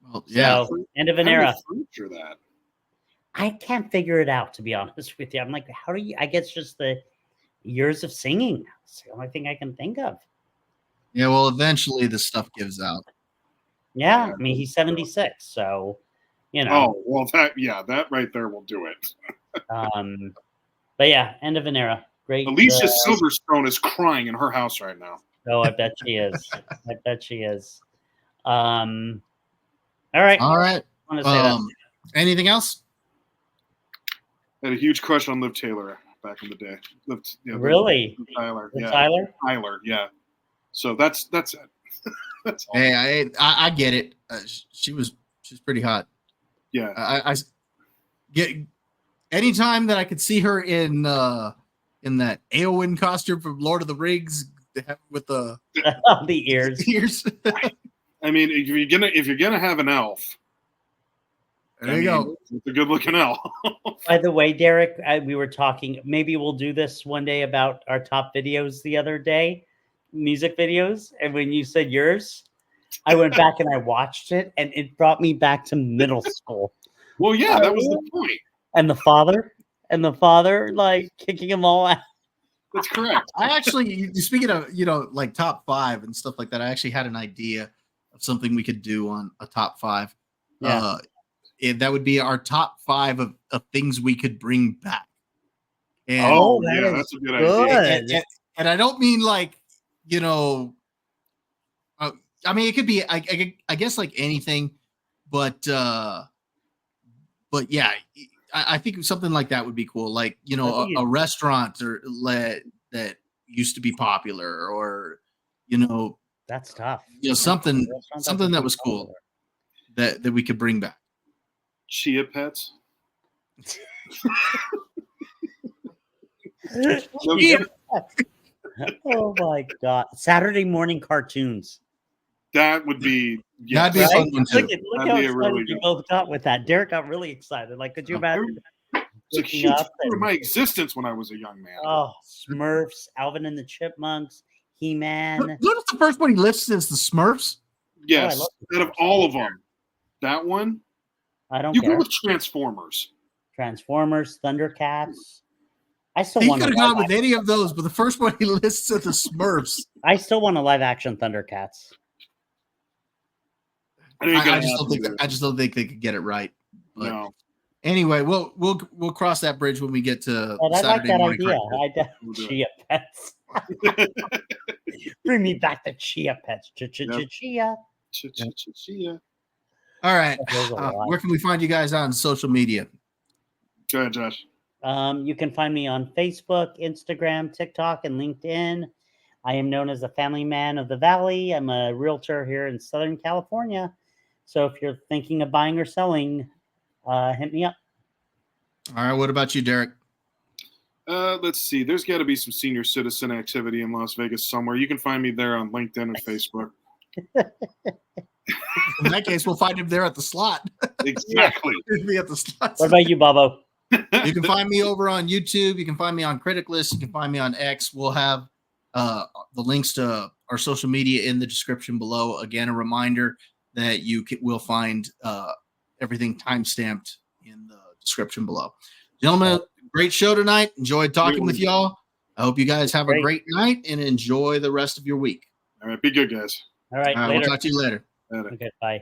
Well, yeah. So, end of an How do you era. fracture that? I can't figure it out, to be honest with you. I'm like, how do you? I guess just the years of singing. It's the only thing I can think of. Yeah, well, eventually this stuff gives out. Yeah, I mean, he's 76, so Oh, well, that right there will do it. But yeah, end of an era. Great. Alicia Silverstone is crying in her house right now. Oh, I bet she is. I bet she is. All right. All right. I want to say that. Anything else? I had a huge crush on Liv Taylor back in the day. Really? Tyler. With Yeah. Tyler? Tyler. Yeah. So that's it. That's all. Hey, I get it. She's pretty hot. Yeah. I get anytime that I could see her in that Eowyn costume from Lord of the Rings with the The ears. ears. I mean, if you're gonna have an elf, There you go. It's a good looking elf. By the way, Derek, we were talking. Maybe we'll do this one day about our top videos the other day, music videos. And when you said yours, I went back and I watched it, and it brought me back to middle school. Well, yeah, that was the point. And the father, like kicking them all out. That's correct. I actually, speaking of like top 5 and stuff like that, I actually had an idea of something we could do on a top 5. Yeah. That would be our top 5 of things we could bring back. And, Oh, that yeah, is that's a good good. idea. and I don't mean like, you know, I mean, it could be, I guess like anything, but yeah, I think something like that would be cool. Like, you know, a restaurant or that used to be popular, or, you know, That's tough. you know, something that was cool that we could bring back. Chia pets. Chia pets. Oh my god! Saturday morning cartoons. That would be. Yes. That'd be a fun one too. Look That'd how be a excited really you good both got with that. Derek got really excited. Like, could you imagine? It's a waking huge up part of and- my existence when I was a young man. Oh, Smurfs, Alvin and the Chipmunks, He-Man. Notice the first one he lists is the Smurfs. Yes, love the out of Smurfs. all of them, that one. I don't You care. go with Transformers. Transformers, Thundercats. I still He want could to. have gone with any of those, but the first one he lists are the Smurfs. I still want a live action Thundercats. I just don't think they could get it right. But No. anyway, we'll cross that bridge when we get to But I like Saturday that morning. idea. cartoons. We'll do it. Chia pets. Bring me back the chia pets. Chia. Chia. All right. There's a lot. Where can we find you guys on social media? Go ahead, Josh. You can find me on Facebook, Instagram, TikTok, and LinkedIn. I am known as the family man of the Valley. I'm a realtor here in Southern California. So if you're thinking of buying or selling, hit me up. All right. What about you, Derek? Let's see. There's got to be some senior citizen activity in Las Vegas somewhere. You can find me there on LinkedIn and Facebook. In that case, we'll find him there at the slot. Exactly. He'll be at the slot. What about you, Bobo? You can find me over on YouTube. You can find me on Critic List. You can find me on X. We'll have the links to our social media in the description below. Again, a reminder that will find everything timestamped in the description below. Gentlemen, great show tonight. Enjoyed talking with y'all. I hope you guys have a great night and enjoy the rest of your week. All right. Be good, guys. All right, All right, later. we'll talk to you later. Later. Okay, bye.